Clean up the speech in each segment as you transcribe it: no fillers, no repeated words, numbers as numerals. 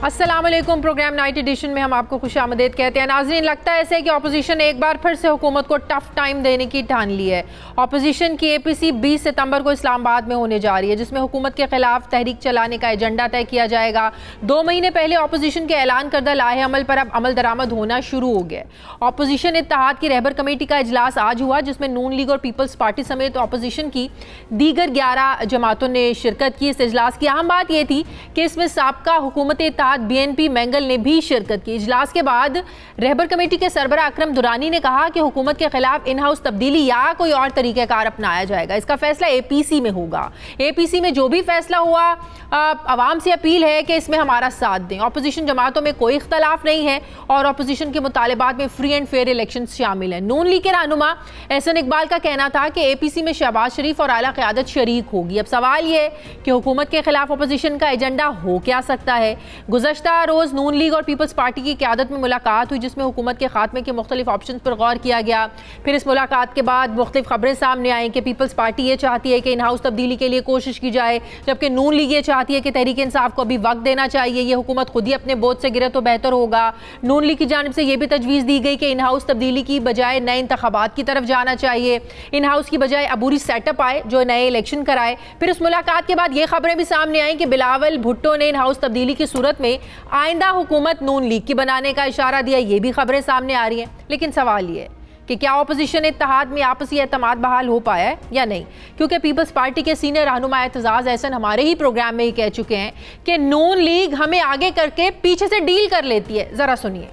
अस्सलाम वालेकुम। Programme night addition में हम आपको खुश आमदीद कहते हैं। नाज़रीन, लगता है ऐसे कि अपोजिशन ने एक बार फिर से हुकूमत को टफ टाइम देने की ठान ली है। अपोजिशन की APC 20 सितंबर को इस्लामाबाद में होने जा रही है, जिसमें हुकूमत के खिलाफ तहरीक चलाने का एजेंडा तय किया जाएगा। 2 महीने पहले अपोजिशन के ऐलान करदा लाहे अमल पर अब अमल दरामद होना शुरू हो गया। अपोजिशन इत्तेहाद की रहबर कमेटी का इजलास आज हुआ, जिसमें नून लीग और पीपल्स पार्टी समेत अपोजिशन की दीगर 11 जमातों ने शिरकत की। इस इजलास की अहम बात यह थी कि इसमें साबका हुकूमत इत्तेहाद BNP मैंगल ने भी शिरकत की। इजलास के बाद रहबर कमेटी के सरबराह अकरम दुरानी ने कहा कि हुकूमत के खिलाफ इन हाउस तब्दीली या कोई और तरीक़ाकार अपनाया जाएगा। इसका फैसला APC में होगा। APC में जो भी फैसला हुआ, अवाम से अपील है कि इसमें हमारा साथ दें। अपोजिशन जमातों में कोई इख्तलाफ नहीं है और अपोजिशन के मुतालिबात में फ्री एंड फेयर इलेक्शन शामिल हैं। नून लीग के रहनुमा एहसन इकबाल का कहना था कि APC में शहबाज शरीफ और आला क़यादत शरीक होगी। अब सवाल यह है कि हुकूमत के खिलाफ अपोजिशन का एजेंडा हो क्या सकता है। गुज़श्ता रोज़ नून लीग और पीपल्स पार्टी की क़यादत में मुलाकात हुई, जिसमें हुकूमत के खात्मे के मुख्तलिफ ऑप्शन पर गौर किया गया। फिर इस मुलाकात के बाद मुख्तलिफ खबरें सामने आई कि पीपल्स पार्टी ये चाहती है कि इन हाउस तब्दीली के लिए कोशिश की जाए, जबकि नून लीग ये चाहती है कि तहरीक इंसाफ को अभी वक्त देना चाहिए, ये हुकूमत खुद ही अपने बोझ से गिरे तो बेहतर होगा। नून लीग की जानिब से यह भी तजवीज़ दी गई कि इन हाउस तब्दीली की बजाय नए इंतखाबात की तरफ जाना चाहिए। इन हाउस की बजाय अबूरी सेटअप आए जो नए इलेक्शन कराए। फिर उस मुलाकात के बाद ये खबरें भी सामने आई कि बिलावल भुट्टो ने इन हाउस तब्दीली की सूरत में आइंदा हुकूमत नून लीग की बनाने का इशारा दिया। ये भी खबरें सामने आ रही हैं। लेकिन सवाल ये है कि क्या अपोजिशन इत्तेहाद में आपसी एतमाद बहाल हो पाया है या नहीं, क्योंकि पीपल्स पार्टी के सीनियर रहनुमा एतजाज़ एहसन हमारे ही प्रोग्राम में ही कह चुके हैं कि नून लीग हमें आगे करके पीछे से डील कर लेती है। ज़रा सुनिए।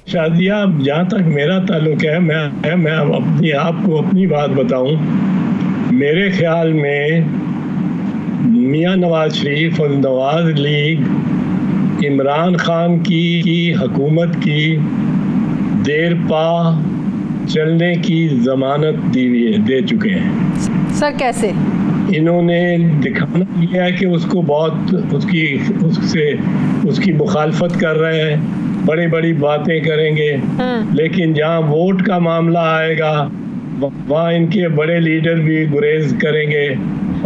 शादिया, जहाँ तक मेरा ताल्लुक है, मैं अपनी आपको अपनी बात बताऊं, मेरे ख्याल में मियाँ नवाज शरीफ और नवाज लीग इमरान खान की हुकूमत की देर पा चलने की जमानत दे चुके हैं। सर कैसे? इन्होंने दिखाना यह है कि उसको बहुत उसकी मुखालफत कर रहे हैं, बड़ी बड़ी बातें करेंगे, लेकिन जहाँ वोट का मामला आएगा वहाँ इनके बड़े लीडर भी गुरेज करेंगे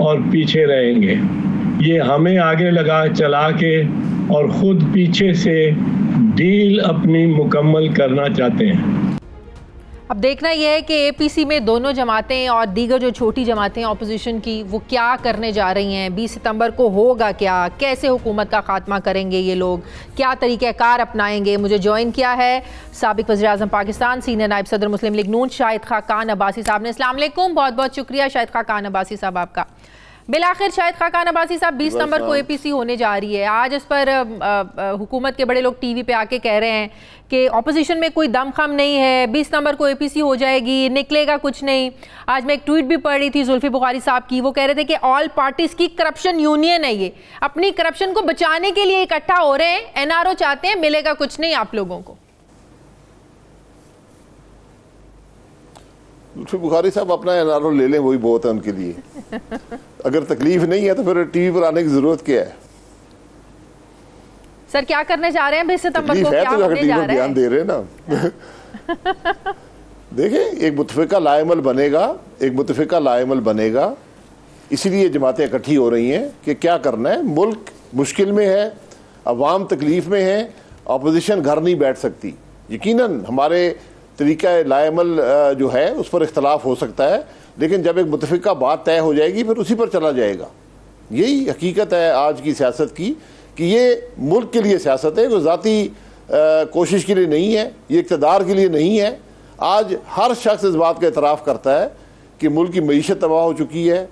और पीछे रहेंगे। ये हमें आगे लगा चला के और खुद पीछे से डील अपनी मुकम्मल करना चाहते हैं। अब देखना यह है कि APC में दोनों जमातें और दीगर जो छोटी जमातें अपोजिशन की वो क्या करने जा रही हैं। 20 सितंबर को होगा क्या, कैसे हुकूमत का खात्मा करेंगे ये लोग, क्या तरीक़ाकार अपनाएंगे। मुझे ज्वाइन किया है साबिक़ वज़ीर-ए-आज़म पाकिस्तान, सीनियर नायब सदर मुस्लिम लीग नून शाहिद खाकान अब्बासी साहब ने। अस्सलाम वालेकुम, बहुत बहुत शुक्रिया शाहिद खाकान अब्बासी साहब आपका। बिलाखिर शाहिद खाकान अब्बासी साहब, 20 सितंबर को APC होने जा रही है। आज इस पर हुकूमत के बड़े लोग TV पे आके कह रहे हैं कि ऑपोजिशन में कोई दमखम नहीं है, 20 सितंबर को APC हो जाएगी, निकलेगा कुछ नहीं। आज मैं एक ट्वीट भी पढ़ रही थी जुल्फी बुखारी साहब की, वो कह रहे थे कि ऑल पार्टीज की करप्शन यूनियन है, ये अपनी करप्शन को बचाने के लिए इकट्ठा हो रहे हैं। NRO चाहते हैं, मिलेगा कुछ नहीं आप लोगों को। बुखारी साहब अपना NRO ले लें, वही बहुत है उनके लिए। अगर तकलीफ नहीं है तो फिर TV पर आने की जरूरत क्या है? सर क्या करने जा रहे हैं 20 सितंबर को, क्या होने जा रहा है? ध्यान दे रहे हैं ना। देखें, एक मुतफ़िका लाएमल बनेगा, इसीलिए जमातें इकट्ठी हो रही हैं कि क्या करना है। मुल्क मुश्किल में है, अवाम तकलीफ में है, अपोजिशन घर नहीं बैठ सकती। यकीनन हमारे तरीका लाएमल जो है उस पर इख्तलाफ हो सकता है, लेकिन जब एक मुतफ़िका बात तय हो जाएगी फिर उसी पर चला जाएगा। यही हकीकत है आज की सियासत की कि ये मुल्क के लिए सियासत है, कोई ज़ाती कोशिश के लिए नहीं है, ये इक़्तिदार के लिए नहीं है। आज हर शख्स इस बात का एतराफ़ करता है कि मुल्क की मईशत तबाह हो चुकी है,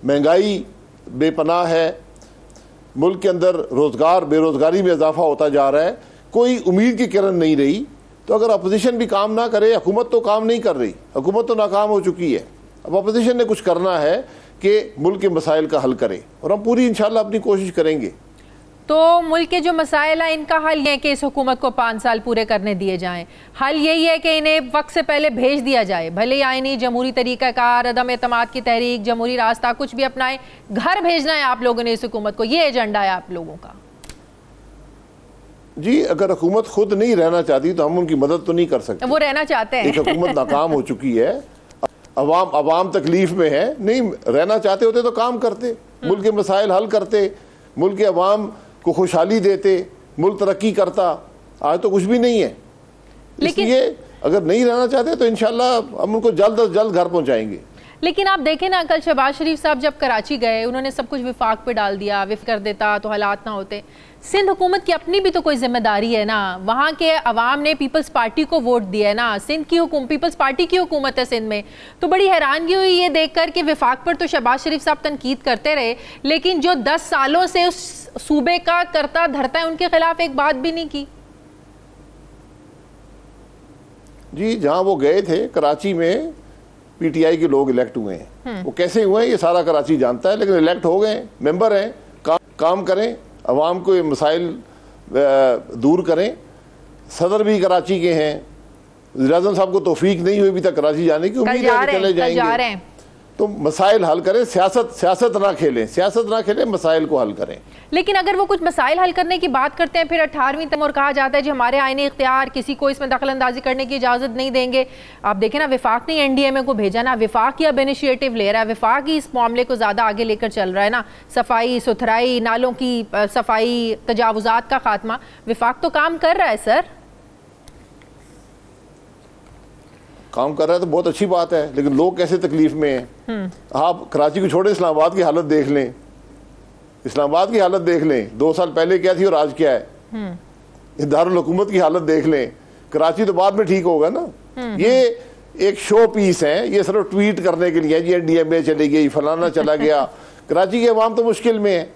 महंगाई बेपनाह है, मुल्क के अंदर बेरोज़गारी में इजाफा होता जा रहा है, कोई उम्मीद की किरण नहीं रही। तो अगर अपोजिशन भी काम ना करे, हुकूमत तो काम नहीं कर रही, हुकूमत तो नाकाम हो चुकी है, अब अपोजिशन ने कुछ करना है कि मुल्क के मसाइल का हल करे, और हम पूरी इंशाल्लाह अपनी कोशिश करेंगे। तो मुल्क के जो मसाइल हैं इनका हल ये है कि इस हुकूमत को 5 साल पूरे करने दिए जाएं। हल यही है कि इन्हें वक्त से पहले भेज दिया जाए, भले ही आईनी जमहूरी तरीक़ाकार, अदम एतमाद की तहरीक, जमहूरी रास्ता कुछ भी अपनाएं, घर भेजना है आप लोगों ने इस हुकूमत को। ये एजेंडा है आप लोगों का। जी, अगर हुकूमत खुद नहीं रहना चाहती तो हम उनकी मदद तो नहीं कर सकते। वो रहना चाहते हैं। एक हुकूमत नाकाम हो चुकी है, अवाम तकलीफ में है, नहीं रहना चाहते होते तो काम करते, मुल्क के मसाइल हल करते, मुल्क के अवाम को खुशहाली देते, मुल्क तरक्की करता। आज तो कुछ भी नहीं है। इसलिए अगर नहीं रहना चाहते तो इंशाल्लाह हम उनको जल्द अज जल्द घर पहुंचाएंगे। लेकिन आप देखें ना, कल शहबाज शरीफ साहब जब कराची गए, उन्होंने सब कुछ विफाक पे डाल दिया। विफ कर देता तो हालात ना होते। सिंध हुकूमत की अपनी भी तो कोई जिम्मेदारी है ना। वहाँ के अवाम ने पीपल्स पार्टी को वोट दिया है ना। सिंध की पीपल्स पार्टी की हुकूमत है सिंध में। तो बड़ी हैरानगी हुई ये देखकर कि विफाक पर तो शहबाज शरीफ साहब तनकीद करते रहे, लेकिन जो 10 सालों से उस सूबे का करता धरता है, उनके खिलाफ एक बात भी नहीं की। जी, जहाँ वो गए थे कराची में, पीटीआई के लोग इलेक्ट हुए हैं। वो कैसे हुए हैं ये सारा कराची जानता है, लेकिन इलेक्ट हो गए, मेंबर हैं, काम करें, अवाम को ये मसाइल दूर करें। सदर भी कराची के हैं। वज़ीर आज़म साहब को तौफीक नहीं हुई अभी तक कराची जाने की, उम्मीद है कि चले जाएंगे। तो मसाइल हल करें, सियासत ना खेलें, मसाइल को हल करें। लेकिन अगर वो कुछ मसाइल हल करने की बात करते हैं, फिर 18वीं तक और कहा जाता है जी हमारे आईनी इख्तियार, किसी को इसमें दखल अंदाजी करने की इजाज़त नहीं देंगे। आप देखें ना, विफाक ने एनडीएमए को भेजा ना, विफाक ही अब इनिशिएटिव ले रहा है, विफाक ही इस मामले को ज़्यादा आगे लेकर चल रहा है ना। सफाई सुथराई, नालों की सफाई, तजावुज़ात का खात्मा, विफाक तो काम कर रहा है सर। काम कर रहा है तो बहुत अच्छी बात है, लेकिन लोग कैसे तकलीफ में हैं। आप कराची को छोड़े, इस्लामाबाद की हालत देख लें। इस्लामाबाद की हालत देख लें, 2 साल पहले क्या थी और आज क्या है। दारुल हुकूमत की हालत देख लें। कराची तो बाद में ठीक होगा ना। ये एक शो पीस है, ये सिर्फ ट्वीट करने के लिए जी एनडीएमए चली गई, फलाना चला गया। कराची के अवाम तो मुश्किल में है।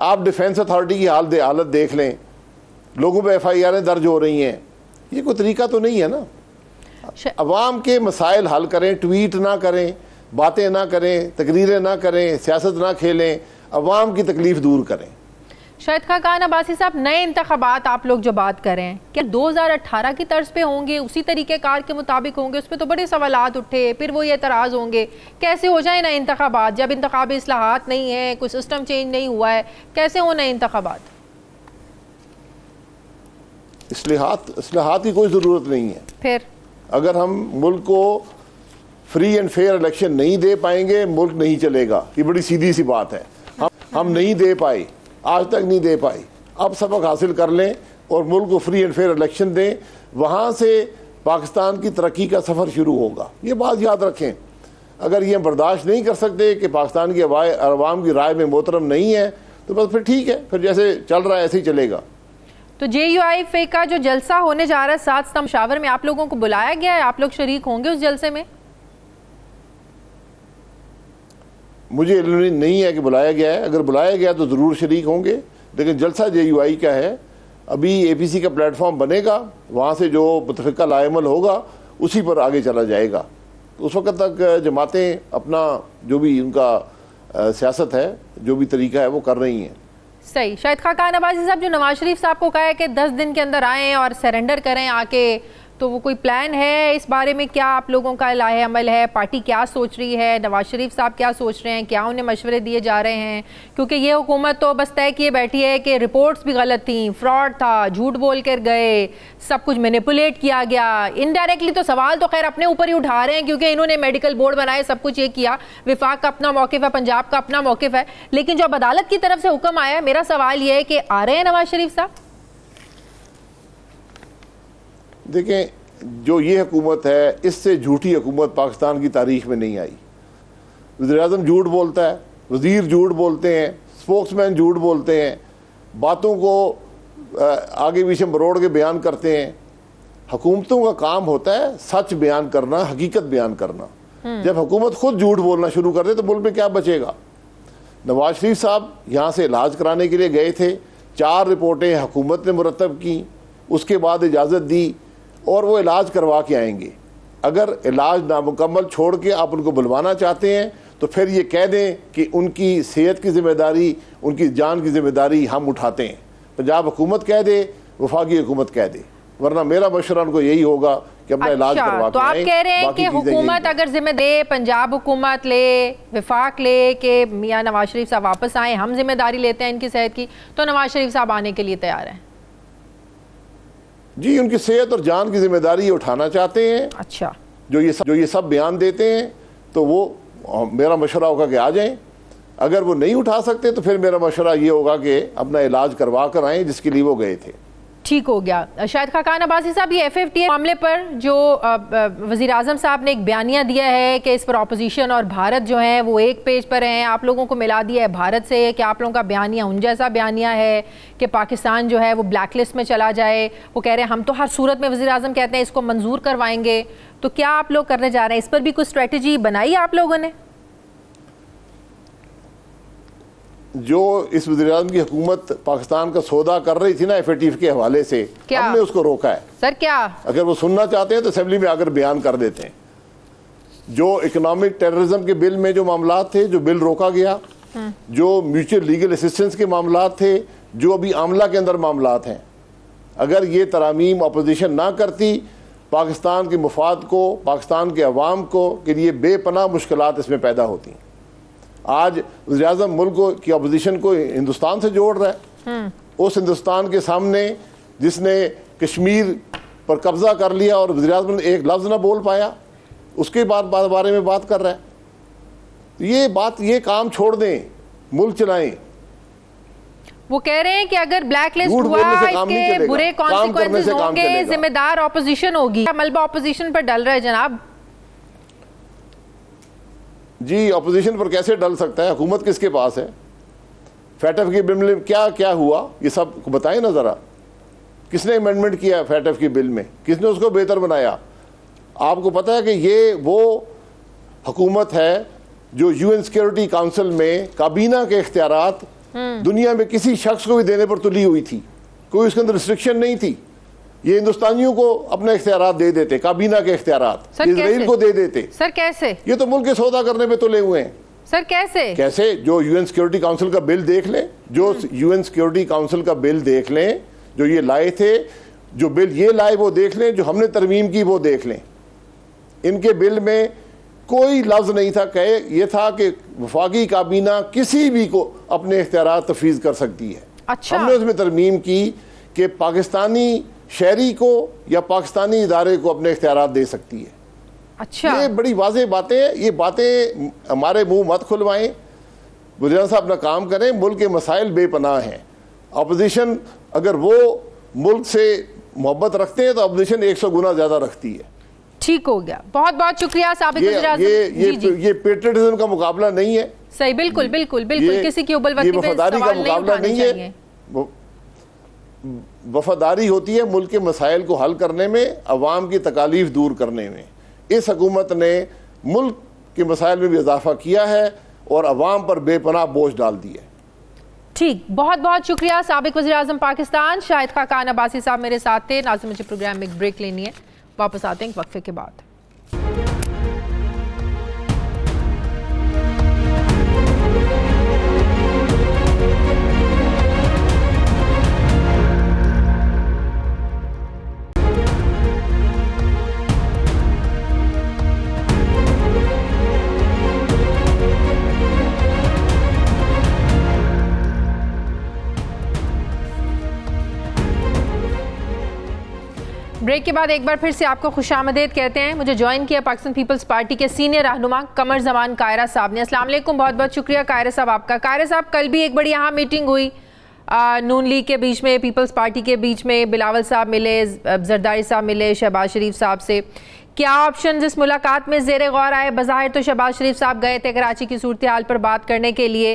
आप डिफेंस अथॉरिटी की हालत देख लें, लोगों पर FIR दर्ज हो रही हैं। ये कोई तरीका तो नहीं है ना। अवाम के मसाइल हल करें, ट्वीट ना करें, बातें ना करें, तकरीरें ना करें, सियासत ना खेलें, अवाम की तकलीफ दूर करें। शाहिद खान अब्बासी साहब, नए इंतखाबात आप लोग जो बात करें, क्या 2018 की तर्ज पे होंगे, उसी तरीक़ेकार के मुताबिक होंगे? उस पर तो बड़े सवालात उठे, फिर वो ये एतराज़ होंगे कैसे हो जाए नए इंतखाबात जब इंतखाबी इस्लाहात नहीं है, कोई सिस्टम चेंज नहीं हुआ है, कैसे हो नए इंतखाबात? इस्लाहात की कोई ज़रूरत नहीं है। फिर अगर हम मुल्क को फ्री एंड फेयर इलेक्शन नहीं दे पाएंगे, मुल्क नहीं चलेगा। ये बड़ी सीधी सी बात है। हम नहीं दे पाए, आज तक नहीं दे पाए। अब सबक हासिल कर लें और मुल्क को फ्री एंड फेयर इलेक्शन दें, वहाँ से पाकिस्तान की तरक्की का सफ़र शुरू होगा। ये बात याद रखें। अगर ये बर्दाश्त नहीं कर सकते कि पाकिस्तान की अवाम की राय में मोहतरम नहीं है, तो बस फिर ठीक है, फिर जैसे चल रहा है ऐसे ही चलेगा। तो JUIF का जो जलसा होने जा रहा है 7 सितंबर मुशावर में, आप लोगों को बुलाया गया है? आप लोग शरीक होंगे उस जलसे में? मुझे नहीं है कि बुलाया गया है। अगर बुलाया गया तो ज़रूर शरीक होंगे, लेकिन जलसा JUI का है। अभी APC का प्लेटफॉर्म बनेगा, वहाँ से जो मुतफ़िका लाएमल होगा उसी पर आगे चला जाएगा। तो उस वक्त तक जमातें अपना जो भी उनका सियासत है, जो भी तरीका है वो कर रही हैं। सही। शाहिद खान अब्बासी साहब, जो नवाज शरीफ साहब को कहा है कि 10 दिन के अंदर आएँ और सरेंडर करें आके, तो वो कोई प्लान है इस बारे में? क्या आप लोगों का लाहे अमल है? पार्टी क्या सोच रही है? नवाज शरीफ साहब क्या सोच रहे हैं? क्या उन्हें मशवरे दिए जा रहे हैं? क्योंकि ये हुकूमत तो बस तय किए बैठी है कि रिपोर्ट्स भी गलत थी, फ्रॉड था, झूठ बोल कर गए, सब कुछ मैनिपुलेट किया गया। इनडायरेक्टली तो सवाल तो खैर अपने ऊपर ही उठा रहे हैं, क्योंकि इन्होंने मेडिकल बोर्ड बनाए, सब कुछ ये किया। विफाक का अपना मौक़िफ़ है, पंजाब का अपना मौक़िफ़ है, लेकिन जब अदालत की तरफ से हुक्म आया, मेरा सवाल ये है कि आ रहे हैं नवाज शरीफ साहब? देखें, जो ये हुकूमत है, इससे झूठी हुकूमत पाकिस्तान की तारीख में नहीं आई। वज़ीर-ए-आज़म झूठ बोलता है, वज़ीर झूठ बोलते हैं, स्पोक्समैन झूठ बोलते हैं, बातों को आगे पीछे मरोड़ के बयान करते हैं। हुकूमतों का काम होता है सच बयान करना, हकीकत बयान करना। जब हुकूमत खुद झूठ बोलना शुरू कर दे तो मुल्क में क्या बचेगा। नवाज शरीफ साहब यहाँ से इलाज कराने के लिए गए थे, 4 रिपोर्टें हुकूमत ने मुरतब की, उसके बाद इजाज़त दी और वो इलाज करवा के आएंगे। अगर इलाज नामुकम्मल छोड़ के आप उनको बुलवाना चाहते हैं तो फिर ये कह दें कि उनकी सेहत की जिम्मेदारी, उनकी जान की जिम्मेदारी हम उठाते हैं। पंजाब हुकूमत कह दे, वफाकी हुकूमत कह दे, वरना मेरा मशवरा उनको यही होगा कि अपना इलाज करवा के तो आप कह रहे हैं कि हुकूमत अगर जिम्मे दे, पंजाब हुकूमत ले, विफाक ले कि मियाँ नवाज शरीफ साहब वापस आए, हम जिम्मेदारी लेते हैं इनकी सेहत की, तो नवाज शरीफ साहब आने के लिए तैयार हैं? जी, उनकी सेहत और जान की जिम्मेदारी उठाना चाहते हैं। अच्छा, जो ये सब बयान देते हैं तो वो मेरा मशवरा होगा कि आ जाएं। अगर वो नहीं उठा सकते तो फिर मेरा मशवरा ये होगा कि अपना इलाज करवा कर आएँ जिसके लिए वो गए थे। ठीक हो गया। शाहिद खाकान अब्बासी साहब, ये FFTA मामले पर जो वज़ीर आज़म साहब ने एक बयानिया दिया है कि इस पर अपोजिशन और भारत जो है वो एक पेज पर हैं, आप लोगों को मिला दिया है भारत से कि आप लोगों का बयानिया उन जैसा बयानिया है कि पाकिस्तान जो है वो ब्लैक लिस्ट में चला जाए। वो कह रहे हैं हम तो हर सूरत में, वज़ीर आज़म कहते हैं इसको मंजूर करवाएंगे। तो क्या आप लोग करने जा रहे हैं? इस पर भी कुछ स्ट्रेटजी बनाई आप लोगों ने? जो इस वज़ीर-ए-आज़म की हुकूमत पाकिस्तान का सौदा कर रही थी ना FATF के हवाले से, हमने उसको रोका है। सर क्या? अगर वो सुनना चाहते हैं तो असेंबली में आकर बयान कर देते हैं। जो इकोनॉमिक टेररिज्म के बिल में जो मामला थे, जो बिल रोका गया, जो म्यूचुअल लीगल असिस्टेंस के मामला थे, जो अभी आमला के अंदर मामला हैं, अगर ये तरामीम अपोजिशन ना करती, पाकिस्तान के मुफाद को, पाकिस्तान के अवाम को के लिए बेपनाह मुश्किलात इसमें पैदा होती। आज वज़ीर-ए-आज़म मुल्क की अपोजिशन को हिंदुस्तान से जोड़ रहा है। उस हिंदुस्तान के सामने जिसने कश्मीर पर कब्जा कर लिया और वज़ीर-ए-आज़म ने एक लफ्ज़ ना बोल पाया, उसके बारे में बात कर रहा है। ये काम छोड़ दें, मुल्क चलाएं। वो कह रहे हैं कि अगर ब्लैक लिस्ट हुआ, इसके बुरे कॉन्सिक्वेंसेस होंगे, जिम्मेदार ऑपोजिशन होगी। मलबा ऑपोजिशन पर डल रहा है जनाब। जी, अपोजिशन पर कैसे डल सकता है? हुकूमत किसके पास है? FATF के बिल में क्या क्या हुआ ये सब बताएं ना ज़रा। किसने अमेंडमेंट किया FATF के बिल में? किसने उसको बेहतर बनाया? आपको पता है कि ये वो हुकूमत है जो UN सिक्योरिटी काउंसिल में काबीना के इख्तियारात दुनिया में किसी शख्स को भी देने पर तुली हुई थी। कोई उसके अंदर रिस्ट्रिक्शन नहीं थी। ये हिंदुस्तानियों को अपने इख्तियारात दे देते, काबीना के इख्तियारात इजराइल को दे देते। सर कैसे? ये तो मुल्क के सौदा करने पे तुले हुए हैं। सर कैसे? जो UN सिक्योरिटी काउंसिल का बिल देख लें, जो UN सिक्योरिटी काउंसिल का बिल देख लें, जो ये लाए थे, जो बिल ये लाए वो देख लें, जो हमने तरमीम की वो देख लें। इनके बिल में कोई लफ्ज नहीं था, कहे ये था कि वफाकी काबीना किसी भी को अपने इख्तियारात तफवीज़ कर सकती है। अच्छा। हमने उसमें तरमीम की कि पाकिस्तानी शहरी को या पाकिस्तानी इदारे को अपने इख्तियारात दे सकती है। अच्छा। ये बड़ी वाज़ेह बातें हैं। ये बातें हमारे मुंह मत खुलवाएं। वज़ीर साहब अपना काम करें। मुल्क के मसाइल बेपनाह हैं। अपोजिशन अगर वो मुल्क से मोहब्बत रखते हैं तो अपोजिशन 100 गुना ज़्यादा रखती है। ठीक हो गया, बहुत बहुत शुक्रिया साबिक वज़ीर-ए-आज़म। ये पेट्रियटिज्म का मुकाबला नहीं है। सही, बिल्कुल बिल्कुल बिल्कुल, किसी की उबलवती पे वफादारी का मुकाबला नहीं है। वफादारी होती है मुल्क के मसाइल को हल करने में, अवाम की तकालीफ दूर करने में। इस हुकूमत ने मुल्क के मसाइल में भी इजाफा किया है और अवाम पर बेपनाह बोझ डाल दिया। ठीक, बहुत बहुत शुक्रिया साबिक वज़ीर-ए-आज़म पाकिस्तान शाहिद खाकान अब्बासी साहब मेरे साथ थे। नाज़रीन, मुझे प्रोग्राम में एक ब्रेक लेनी है, वापस आते हैं एक वक्फे के बाद। ब्रेक के बाद एक बार फिर से आपको खुशामदीद कहते हैं। मुझे ज्वाइन किया पाकिस्तान पीपल्स पार्टी के सीनियर रहनुमा कमर जमान कायरा साहब ने। अस्सलाम वालेकुम, बहुत बहुत शुक्रिया कायरा साहब आपका। कायरा साहब, कल भी एक बड़ी अहम मीटिंग हुई नून लीग के बीच में, पीपल्स पार्टी के बीच में। बिलावल साहब मिले, जरदारी साहब मिले शहबाज शरीफ साहब से। क्या ऑप्शन इस मुलाकात में ज़ेरे गौर आए? बज़ाहिर तो शहबाज शरीफ साहब गए थे कराची की सूरत हाल पर बात करने के लिए,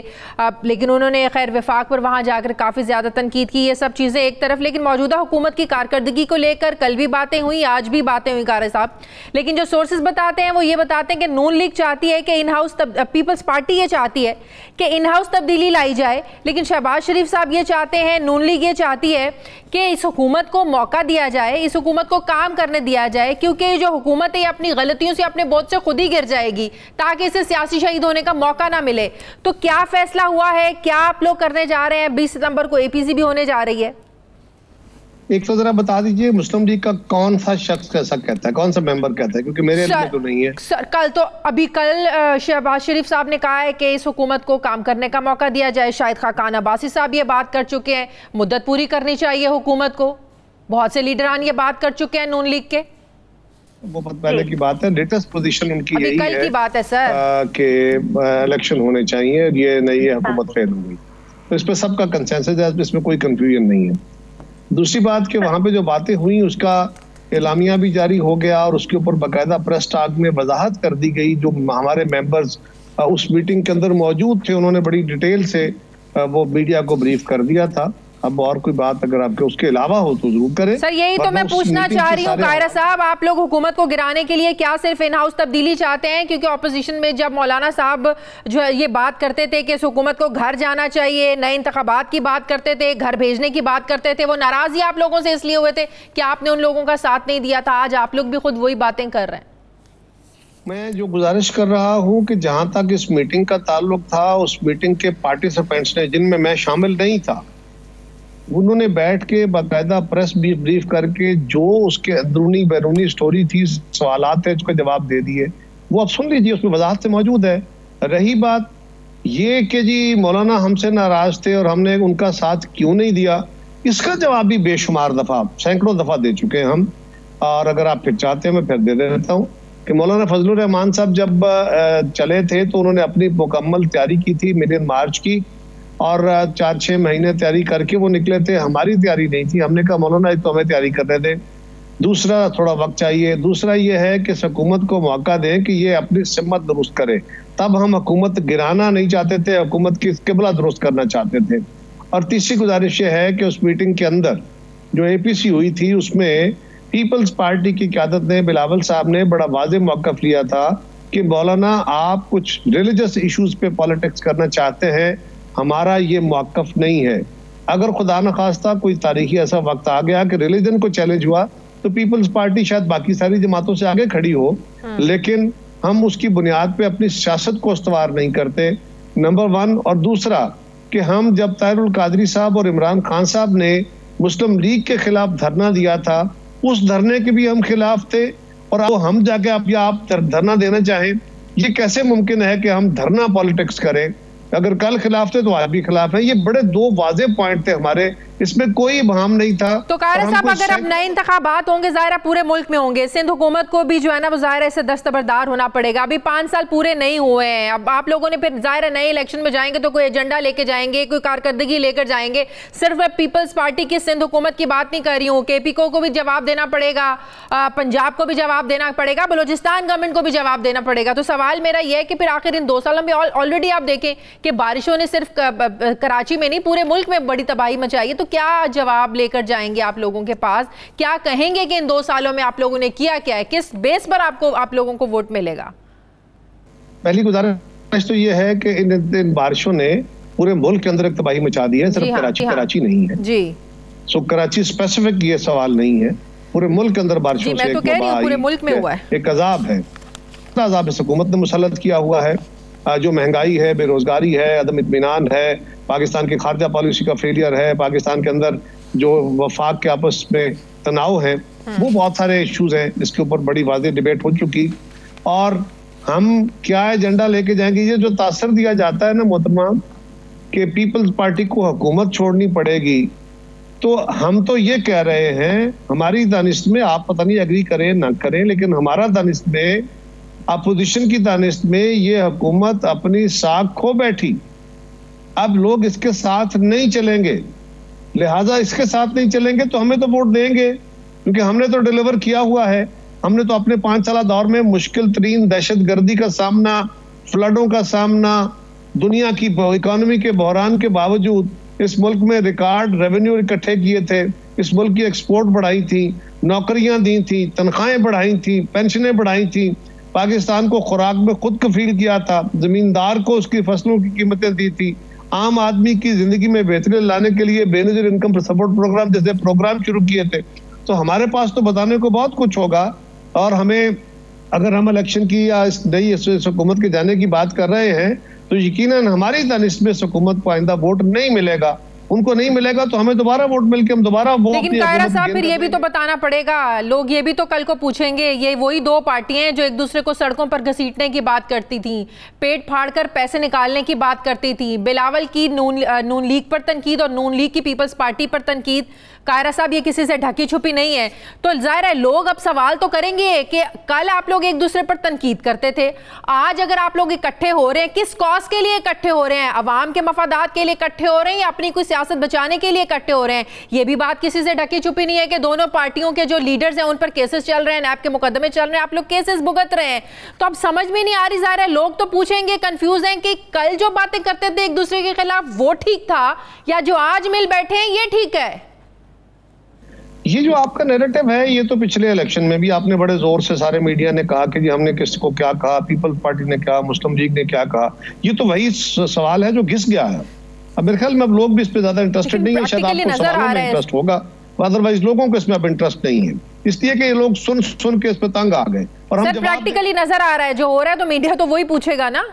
लेकिन उन्होंने खैर वफाक पर वहाँ जाकर काफ़ी ज़्यादा तनकीद की। ये सब चीज़ें एक तरफ, लेकिन मौजूदा हुकूमत की कारकर्दगी को लेकर कल भी बातें हुई, आज भी बातें हुई कारा साहब। लेकिन जो सोर्सेज बताते हैं वो ये बताते हैं कि नून लीग चाहती है कि इन हाउस, पीपल्स पार्टी ये चाहती है कि इन हाउस तब्दीली लाई जाए, लेकिन शहबाज शरीफ साहब ये चाहते हैं, नून लीग ये चाहती है कि इस हुकूमत को मौका दिया जाए, इस हुकूमत को काम करने दिया जाए, क्योंकि जो हुकूमत है अपनी गलतियों से, अपने बोझ से खुद ही गिर जाएगी ताकि इसे सियासी शहीद होने का मौका ना मिले। तो क्या फैसला हुआ है? क्या आप लोग करने जा रहे हैं? 20 सितंबर को APC भी होने जा रही है। एक तो जरा बता दीजिए मुस्लिम लीग का कौन सा शख्स कैसा कहता है, कौन सा मेंबर कहता है, क्योंकि मेरे में तो नहीं है सर। कल शहबाज शरीफ साहब ने कहा है कि इस हुकूमत को काम करने का मौका दिया जाए। शाहिद खाकान अब्बासी साहब ये बात कर चुके हैं, मुद्दत पूरी करनी चाहिए हुकूमत को। बहुत से लीडरान ये बात कर चुके हैं नून लीग के। वो बहुत पहले की बात है। लेटेस्ट पोजीशन उनकी यही कल की बात है सर कि इलेक्शन होने चाहिए, ये नई हुकूमत फेल हो गई, तो इस पर सबका कंसेंसस है, इसमें कोई कंफ्यूजन नहीं है। दूसरी बात कि वहां पे जो बातें हुई उसका एलामिया भी जारी हो गया और उसके ऊपर बाकायदा प्रेस टॉक में वजाहत कर दी गई। जो हमारे मेंबर्स उस मीटिंग के अंदर मौजूद थे उन्होंने बड़ी डिटेल से वो मीडिया को ब्रीफ कर दिया था। अब और कोई बात अगर आपके उसके अलावा हो तो जरूर करें। सर यही तो मैं पूछना चाह रही हूँ कायरा साहब, आप लोग हुकूमत को गिराने के लिए क्या सिर्फ इन हाउस तब्दीली चाहते हैं? क्योंकि ऑपोजिशन में जब मौलाना साहब जो है ये बात करते थे कि इस हुकूमत को घर जाना चाहिए, नए इंतखाबात की बात करते थे, घर भेजने की बात करते थे, वो नाराज ही आप लोगों से इसलिए हुए थे कि आपने उन लोगों का साथ नहीं दिया था। आज आप लोग भी खुद वही बातें कर रहे हैं। मैं जो गुजारिश कर रहा हूं कि जहां तक इस मीटिंग का ताल्लुक था, उस मीटिंग के पार्टिसिपेंट्स ने, जिनमें मैं शामिल नहीं था, उन्होंने बैठ के बाकायदा प्रेस ब्रीफ करके जो उसके अंदरूनी बैरूनी स्टोरी थी, सवालात थे, उसका जवाब दे दिए। वो आप सुन लीजिए, उसमें वजाहत से मौजूद है। रही बात ये कि जी मौलाना हमसे नाराज थे और हमने उनका साथ क्यों नहीं दिया, इसका जवाब भी बेशुमार दफा, सैकड़ों दफा दे चुके हैं हम। और अगर आप फिर चाहते हैं मैं फिर दे देता हूँ कि मौलाना फजलुर रहमान साहब जब चले थे तो उन्होंने अपनी मुकम्मल तैयारी की थी मिलियन मार्च की, और 4-6 महीने तैयारी करके वो निकले थे। हमारी तैयारी नहीं थी, हमने कहा मौलाना तो हमें तैयारी करने दें, दूसरा थोड़ा वक्त चाहिए। दूसरा ये है कि हुकूमत को मौका दें कि ये अपनी सिमत दुरुस्त करे। तब हम हुकूमत गिराना नहीं चाहते थे, हुकूमत की किबला दुरुस्त करना चाहते थे। और तीसरी गुजारिश ये है कि उस मीटिंग के अंदर जो APC हुई थी उसमें पीपल्स पार्टी की क़यादत ने, बिलावल साहब ने बड़ा वाज़ेह मौक़िफ़ लिया था कि मौलाना आप कुछ रिलीजियस इशूज़ पे पॉलिटिक्स करना चाहते हैं, हमारा ये मौक़िफ़ नहीं है। अगर खुदा न खास्ता कोई तारीखी ऐसा वक्त आ गया कि रिलीजन को चैलेंज हुआ तो पीपल्स पार्टी शायद बाकी सारी जमातों से आगे खड़ी हो, लेकिन हम उसकी बुनियाद पे अपनी सियासत को इस्तवार नहीं करते, नंबर 1। और दूसरा कि हम जब ताहिरुल कादरी साहब और इमरान खान साहब ने मुस्लिम लीग के खिलाफ धरना दिया था, उस धरने के भी हम खिलाफ थे, और अब हम जाके आप धरना देना चाहें, ये कैसे मुमकिन है कि हम धरना पॉलिटिक्स करें? अगर कल खिलाफ थे तो आज भी खिलाफ है। ये बड़े 2 वाज़ेह पॉइंट थे हमारे, इसमें कोई बहाम नहीं था। तो कायरा साहब अगर अब नए इंतखाबात होंगे, ज़ाहिर पूरे मुल्क में होंगे, सिंध हुकूमत को भी जो है ना वो ज़ाहिर इससे दस्तबरदार होना पड़ेगा। अभी 5 साल पूरे नहीं हुए हैं, अब आप लोगों ने फिर ज़ाहिर नए इलेक्शन में जाएंगे तो कोई एजेंडा लेके जाएंगे, कोई कारकर्दगी लेकर जाएंगे। सिर्फ मैं पीपल्स पार्टी की सिंध हुकूमत की बात नहीं कर रही हूँ, KP को भी जवाब देना पड़ेगा, पंजाब को भी जवाब देना पड़ेगा, बलूचिस्तान गवर्नमेंट को भी जवाब देना पड़ेगा। तो सवाल मेरा यह है कि फिर आखिर इन 2 सालों में ऑलरेडी आप देखें कि बारिशों ने सिर्फ कराची में नहीं पूरे मुल्क में बड़ी तबाही मचाई है, तो क्या जवाब लेकर जाएंगे आप लोगों के पास? क्या कहेंगे कि इन 2 सालों में आप लोगों ने किया क्या है? किस बेस पर आप लोगों को वोट मिलेगा? पहली गुजारिश तो ये है कि इन बारिशों ने पूरे मुल्क के अंदर एक तबाही मचा दी है, सिर्फ कराची नहीं है जी। सो कराची स्पेसिफिक ये सवाल नहीं है, पूरे मुल्क के अंदर बारिशों से तो कह रही हूं, पूरे मुल्क में हुआ है, एक अजाब है। अजाब इस हुकूमत ने मुसल्लत किया हुआ है। जो महंगाई है, बेरोजगारी है, अदम इत्मीनान है, पाकिस्तान की खारजा पॉलिसी का फेलियर है, पाकिस्तान के अंदर जो वफाक के आपस में तनाव है, वो बहुत सारे इश्यूज हैं जिसके ऊपर बड़ी वाज़ेह डिबेट हो चुकी। और हम क्या एजेंडा लेके जाएंगे, ये जो तासर दिया जाता है ना मोहतरमा कि पीपल्स पार्टी को हुकूमत छोड़नी पड़ेगी, तो हम तो ये कह रहे हैं, हमारी दानिश में, आप पता नहीं एग्री करें ना करें, लेकिन हमारा दानिश में, अपोजिशन की दानिश में ये हुकूमत अपनी साख खो बैठी। अब लोग इसके साथ नहीं चलेंगे, लिहाजा इसके साथ नहीं चलेंगे तो हमें तो वोट देंगे, क्योंकि हमने तो डिलीवर किया हुआ है। हमने तो अपने 5 साल दौर में मुश्किल तरीन दहशतगर्दी का सामना, फ्लडों का सामना, दुनिया की इकोनॉमी के बहरान के बावजूद इस मुल्क में रिकॉर्ड रेवेन्यू इकट्ठे किए थे, इस मुल्क की एक्सपोर्ट बढ़ाई थी, नौकरियां दी थी, तनख्वाहें बढ़ाई थी, पेंशनें बढ़ाई थी, पाकिस्तान को खुराक में खुद कफील किया था, जमींदार को उसकी फसलों की कीमतें दी थी, आम आदमी की जिंदगी में बेहतरी लाने के लिए बेनजीर इनकम सपोर्ट प्रोग्राम जैसे प्रोग्राम शुरू किए थे। तो हमारे पास तो बताने को बहुत कुछ होगा, और हमें, अगर हम इलेक्शन की या इस नई हुकूमत के जाने की बात कर रहे हैं तो यकीनन हमारी दानिश में हुकूमत को आइंदा वोट नहीं मिलेगा। उनको नहीं मिलेगा तो हमें दोबारा वोट मिलके हम दोबारा वोट। लेकिन कायरा साहब फिर ये भी तो बताना पड़ेगा, लोग ये भी तो कल को पूछेंगे, ये वही दो पार्टियां हैं जो एक दूसरे को सड़कों पर घसीटने की बात करती थी, पेट फाड़कर पैसे निकालने की बात करती थी, बिलावल की नून लीग पर तनकीद और नून लीग की पीपल्स पार्टी पर तनकीद। कायरा साहब ये किसी से ढकी छुपी नहीं है, तो जाहिर है लोग अब सवाल तो करेंगे कि कल आप लोग एक दूसरे पर तनकीद करते थे, आज अगर आप लोग इकट्ठे हो रहे हैं, किस कॉज के लिए इकट्ठे हो रहे हैं? अवाम के मफादात के लिए इकट्ठे हो रहे हैं या अपनी कोई सियासत बचाने के लिए इकट्ठे हो रहे हैं? ये भी बात किसी से ढकी छुपी नहीं है कि दोनों पार्टियों के जो लीडर्स हैं उन पर केसेस चल रहे हैं, नैब के मुकदमे चल रहे हैं, आप लोग केसेस भुगत रहे हैं। तो अब समझ में नहीं आ रही, जाहिर है लोग तो पूछेंगे, कंफ्यूज हैं कि कल जो बातें करते थे एक दूसरे के खिलाफ वो ठीक था या जो आज मिल बैठे हैं ये ठीक है? ये जो आपका नैरेटिव है ये तो पिछले इलेक्शन में भी आपने बड़े जोर से सारे मीडिया ने कहा कि जी हमने किसको क्या कहा, पीपल्स पार्टी ने क्या, मुस्लिम लीग ने क्या कहा। ये तो वही सवाल है जो घिस गया है। अब मेरे ख्याल में अब लोग भी इस पे ज्यादा इंटरेस्टेड नहीं है, शायद आपको सवालों में इंटरेस्ट होगा, अदरवाइज लोगों को इसमें अब इंटरेस्ट नहीं है, इसलिए कि ये लोग सुन के इस पे तंग आ गए। और हम प्रैक्टिकली नजर आ रहा है जो हो रहा है, तो मीडिया तो वही पूछेगा ना।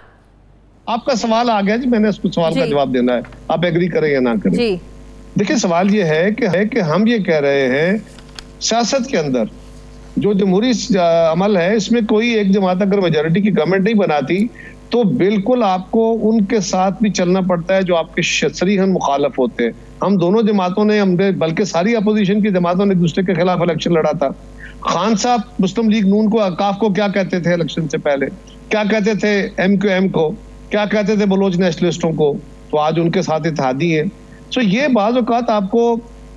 आपका सवाल आ गया जी, मैंने इसको सवाल का जवाब देना है, आप एग्री करें या ना करें। देखिए सवाल ये है कि हम ये कह रहे हैं सियासत के अंदर जो जमहूरी अमल है इसमें कोई एक जमात अगर मेजॉरिटी की गवर्नमेंट नहीं बनाती तो बिल्कुल आपको उनके साथ भी चलना पड़ता है जो आपके शरीहन मुखालफ होते हैं। हम दोनों जमातों ने, हमने बल्कि सारी अपोजिशन की जमातों ने एक दूसरे के खिलाफ इलेक्शन लड़ा था। खान साहब मुस्लिम लीग नून को, अकाफ को क्या कहते थे इलेक्शन से पहले, क्या कहते थे MQM को, क्या कहते थे बलोच नेशनलिस्टों को, तो आज उनके साथ इत्तेहादी है। तो ये बाज़ औक़ात आपको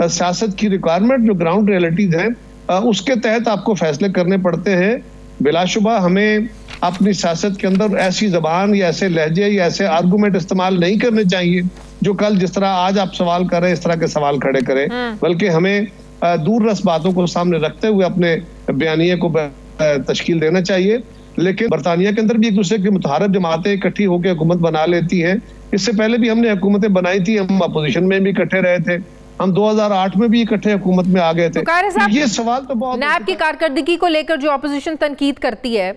सियासत की रिक्वायरमेंट जो ग्राउंड रियलिटीज हैं उसके तहत आपको फैसले करने पड़ते हैं। बिलाशुबा हमें अपनी सियासत के अंदर ऐसी जबान या ऐसे लहजे या ऐसे आर्गूमेंट इस्तेमाल नहीं करने चाहिए जो कल जिस तरह आज आप सवाल कर रहे हैं इस तरह के सवाल खड़े करें, बल्कि हमें दूररस बातों को सामने रखते हुए अपने बयानिए को तश्कील देना चाहिए। लेकिन बरतानिया के अंदर भी एक दूसरे की मुतहारब जमातें इकट्ठी होकर हुकूमत बना लेती हैं। इससे पहले भी हमने हुकूमतें बनाई थी, हम अपोजिशन में भी इकट्ठे रहे थे, हम 2008 में भी इकट्ठे हुकूमत में आ गए थे। तो ये सवाल तो बहुत नैब की कारकर्दगी को लेकर जो अपोजिशन तनकीद करती है,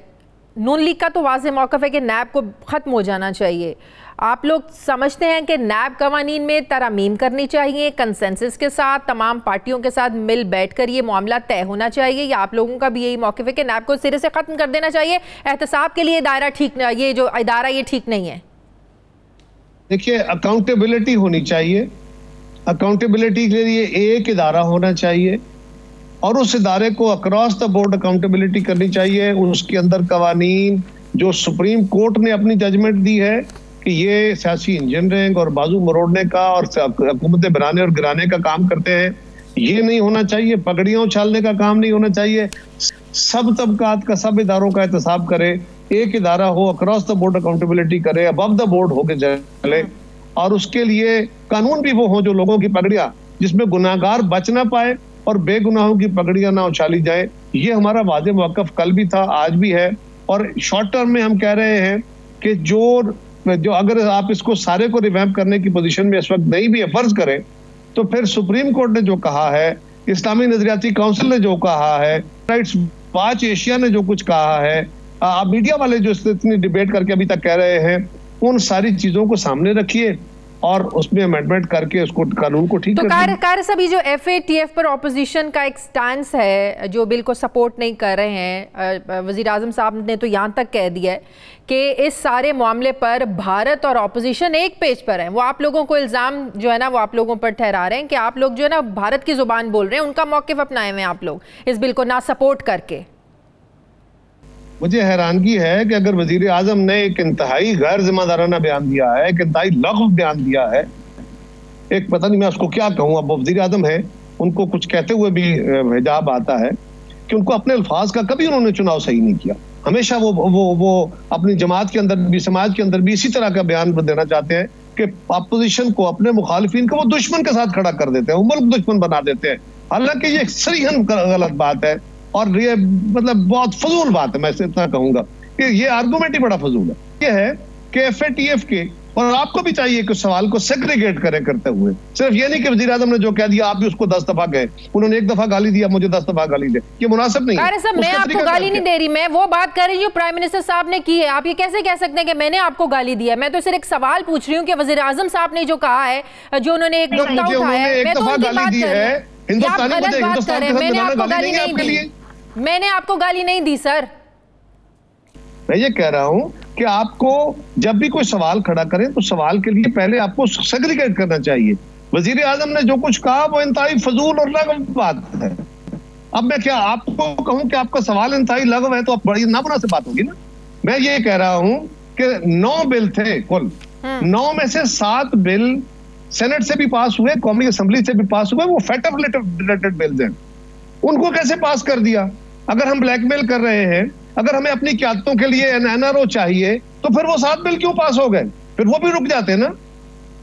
नून लीग का तो वाज़ेह मौक़िफ़ है कि नैब को खत्म हो जाना चाहिए। आप लोग समझते हैं कि नैब कवानीन में तरमीम करनी चाहिए, कंसेंसस के साथ तमाम पार्टियों के साथ मिल बैठकर ये मामला तय होना चाहिए, या आप लोगों का भी यही मौक़िफ़ है कि नैब को सिरे से ख़त्म कर देना चाहिए, एहतसाब के लिए दायरा ठीक, ये जो इदारा ये ठीक नहीं है? देखिए अकाउंटेबिलिटी होनी चाहिए, अकाउंटेबिलिटी के लिए एक इदारा होना चाहिए और उस इदारे को अक्रॉस द बोर्ड अकाउंटेबिलिटी करनी चाहिए। उसके अंदर कवानीन जो सुप्रीम कोर्ट ने अपनी जजमेंट दी है कि ये सियासी इंजीनियरिंग और बाजू मरोड़ने का और हुकूमतें बनाने और गिराने का काम करते हैं, ये नहीं होना चाहिए। पगड़ियां उछालने का काम नहीं होना चाहिए। सब तबकात का, सब इदारों का एहतसाब करे, एक इदारा हो, अक्रॉस द बोर्ड अकाउंटेबिलिटी करे, अबव द बोर्ड होके चले, और उसके लिए कानून भी वो हो जो लोगों की पगड़ियां, जिसमें गुनाहगार बच ना पाए और बेगुनाहों की पगड़ियां ना उछाली जाए। ये हमारा वादे मौक़िफ़ कल भी था, आज भी है। और शॉर्ट टर्म में हम कह रहे हैं कि जो अगर आप इसको सारे को रिवैम्प करने की पोजीशन में इस वक्त नहीं भी है, फर्ज करें, तो फिर सुप्रीम कोर्ट ने जो कहा है, इस्लामी नजरियाती काउंसिल ने जो कहा है, राइट्स वॉच एशिया ने जो कुछ कहा है, आप मीडिया वाले जो इतनी डिबेट करके अभी तक कह रहे हैं, उन सारी चीजों को सामने रखिए और उसमें अमेंडमेंट करके उसको कानून को ठीक तो कार सभी जो FATF पर ऑपोजिशन का एक स्टैंस है, जो बिल को सपोर्ट नहीं कर रहे हैं, वज़ीर आज़म साहब ने तो यहाँ तक कह दिया है कि इस सारे मामले पर भारत और ऑपोजिशन एक पेज पर है। वो आप लोगों को इल्ज़ाम जो है ना वो आप लोगों पर ठहरा रहे हैं कि आप लोग जो है ना भारत की जुबान बोल रहे हैं, उनका मौक़िफ़ अपनाए हुए हैं आप लोग इस बिल को ना सपोर्ट करके। मुझे हैरानगी है कि अगर वजीर आजम ने एक इंतहाई गैर जिम्मेदाराना बयान दिया है, एक इंतहाई लग़्व बयान दिया है, एक पता नहीं मैं उसको क्या कहूँ, अब वजीर आजम है, उनको कुछ कहते हुए भी हिजाब आता है कि उनको अपने अल्फाज का कभी उन्होंने चुनाव सही नहीं किया। हमेशा वो अपनी जमात के अंदर भी, समाज के अंदर भी इसी तरह का बयान देना चाहते हैं कि अपोजिशन को, अपने मुखालिफिन को वो दुश्मन के साथ खड़ा कर देते हैं, वो मुल्क दुश्मन बना देते हैं। हालांकि ये सरीहन गलत बात है और ये मतलब बहुत फजूल बात है। मैं इतना कहूंगा कि ये आर्गूमेंट ही बड़ा फजूल है। ये है कि FATF के और आपको भी चाहिए कि सवाल को सेग्रीगेट करें करते हुए, सिर्फ ये नहीं कि वजीर आजम ने जो कह दिया आप भी उसको 10 दफा गए, उन्होंने 1 दफा गाली दिया मुझे 10 दफा गाली दे, ये मुनासिब नहीं है। साहब मैं आपको गाली नहीं दे रही, मैं वो बात कर रही हूँ प्राइम मिनिस्टर साहब ने की है। आप ये कैसे कह सकते हैं कि मैंने आपको गाली दिया? मैं तो सिर्फ एक सवाल पूछ रही हूँ कि वजीर आजम साहब ने जो कहा है, जो उन्होंने एक नुक्ता उठाया है, मैं तो उनकी बात कर रही हूँ। आप गलत बात कर रहे हैं, मैंने आपको गाली नहीं दी, मैंने आपको गाली नहीं दी सर। मैं ये कह रहा हूं कि आपको जब भी कोई सवाल खड़ा करें तो सवाल के लिए पहले आपको सेग्रीगेट करना चाहिए। वजीर आजम ने जो कुछ कहा वो इंतहाई फजूल और लग़व बात है। अब मैं क्या आपको कहूं कि आपका सवाल इंतहाई लग़व है तो आप बड़ी नामुनासिब बात होगी ना। मैं ये कह रहा हूं कि 9 बिल थे कुल, 9 में से 7 बिल सेनेट से भी पास हुए, कौमी असेंबली से भी पास हुए, वो फेटअप रिलेटेड बिल्स हैं। उनको कैसे पास कर दिया? अगर हम ब्लैकमेल कर रहे हैं, अगर हमें अपनी क्यादतों के लिए NRO चाहिए तो फिर वो 7 बिल क्यों पास हो गए? फिर वो भी रुक जाते ना।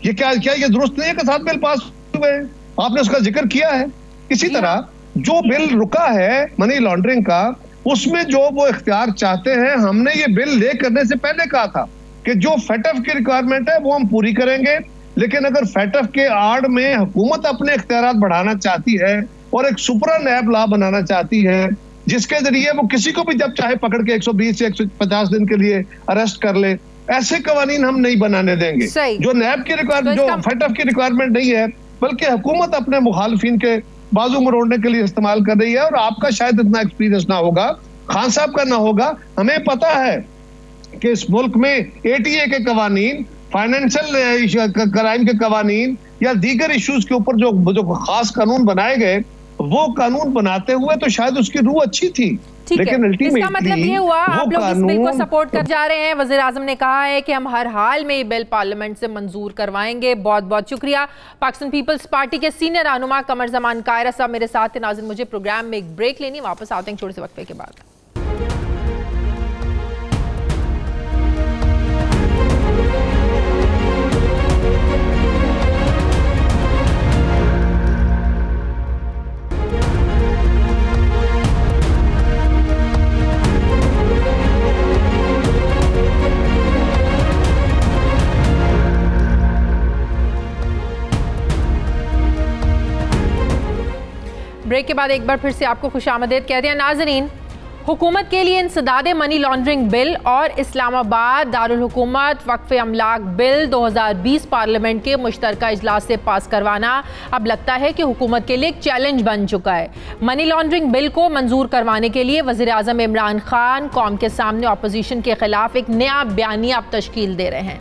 ये क्या ये दुरुस्त नहीं है कि 7 बिल पास हुए? आपने उसका जिक्र किया है। इसी तरह जो बिल रुका है मनी लॉन्ड्रिंग का, उसमें जो वो इख्तियार चाहते हैं, हमने ये बिल ले करने से पहले कहा था कि जो फेटफ की रिक्वायरमेंट है वो हम पूरी करेंगे, लेकिन अगर फेटफ के आड़ में हुकूमत अपने इख्तियारात बढ़ाना चाहती है और एक सुपरा नैब लॉ बनाना चाहती है जिसके जरिए वो किसी को भी जब चाहे पकड़ के 120 या 150 दिन के लिए अरेस्ट कर ले, ऐसे कवानीन हम नहीं बनाने देंगे। जो नैब की रिक्वायरमेंट, जो फेटफ की रिक्वायरमेंट नहीं है, बल्कि हुकूमत अपने मुखालफिन के बाजू मरोड़ने के लिए इस्तेमाल कर रही है। और आपका शायद इतना एक्सपीरियंस ना होगा, खान साहब का ना होगा, हमें पता है कि इस मुल्क में ATA के कवानीन, फाइनेंशियल क्राइम के कवानीन या दीगर इश्यूज के ऊपर जो खास कानून बनाए गए, वो कानून बनाते हुए तो शायद उसकी रूह अच्छी थी, लेकिन अल्टीमेटली इसका मतलब ये हुआ आप लोग इस बिल को सपोर्ट कर जा रहे हैं। वज़ीर आज़म ने कहा है कि हम हर हाल में ये बिल पार्लियामेंट से मंजूर करवाएंगे। बहुत बहुत शुक्रिया। पाकिस्तान पीपल्स पार्टी के सीनियर रहनुमा कमर जमान कायरा साहब मेरे साथ थे। नाज़रीन, मुझे प्रोग्राम में एक ब्रेक लेनी, वापस आते हैं छोटे से वक्फे के बाद। ब्रेक के बाद एक बार फिर से आपको खुशामदीद कहते हैं। नाज़रीन, हुकूमत के लिए इंसदादे मनी लॉन्ड्रिंग बिल और इस्लामाबाद दारुल हुकूमत वक्फ़े अमलाक बिल 2020 पार्लियामेंट के मुश्तरका इजलास से पास करवाना अब लगता है कि हुकूमत के लिए एक चैलेंज बन चुका है। मनी लॉन्ड्रिंग बिल को मंजूर करवाने के लिए वज़ीर आज़म इमरान खान कौम के सामने अपोजिशन के खिलाफ एक नया बयानिया अब तश्कील दे रहे हैं।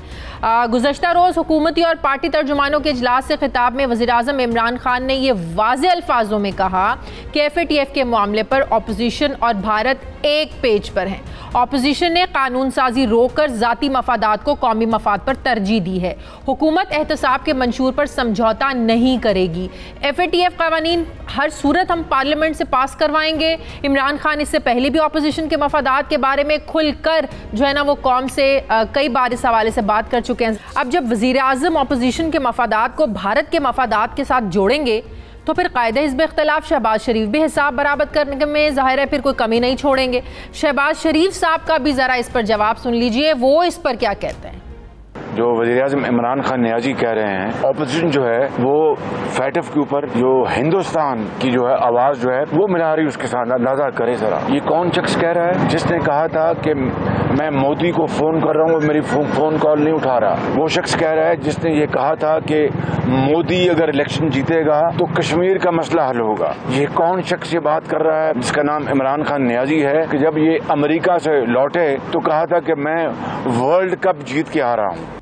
गुज़श्ता रोज़ हुकूमती और पार्टी तर्जुमानों के इजलास से खिताब में वज़ीर आज़म इमरान खान ने यह वाज़े अल्फाजों में कहा कि FATF के मामले पर अपोजिशन और भारत एक पेज पर हैं। अपोजिशन ने कानून साजी रोककर ज़ाती मफादात को कौमी मफाद पर तरजीह दी है। हुकूमत एहतसाब के मंशूर पर समझौता नहीं करेगी। FATF कवानीन हर सूरत हम पार्लियामेंट से पास करवाएंगे। इमरान खान इससे पहले भी अपोजिशन के मफादात के बारे में खुलकर जो है ना वो कौम से कई बार इस हवाले से बात कर चुके हैं। अब जब वज़ीर आज़म अपोजिशन के मफादात को भारत के मफादात के साथ जोड़ेंगे तो फिर कायदे हिज़्ब इख्तिलाफ शहबाज शरीफ भी हिसाब बराबर करने में ज़ाहिर है फिर कोई कमी नहीं छोड़ेंगे। शहबाज शरीफ साहब का भी ज़रा इस पर जवाब सुन लीजिए, वो इस पर क्या कहते हैं। जो वज़ीर-ए-आज़म इमरान खान नियाज़ी कह रहे हैं, ऑपोजिशन जो है वो फैटफ के ऊपर जो हिंदुस्तान की जो है आवाज़ जो है वो मिला रही, उसके साथ अंदाजा करे जरा ये कौन शख्स कह रहा है जिसने कहा था कि मैं मोदी को फ़ोन कर रहा हूँ, मेरी फ़ोन कॉल नहीं उठा रहा। वो शख्स कह रहा है जिसने ये कहा था कि मोदी अगर इलेक्शन जीतेगा तो कश्मीर का मसला हल होगा। ये कौन शख्स ये बात कर रहा है जिसका नाम इमरान खान नियाज़ी है कि जब ये अमेरिका से लौटे तो कहा था कि मैं वर्ल्ड कप जीत के आ रहा हूँ।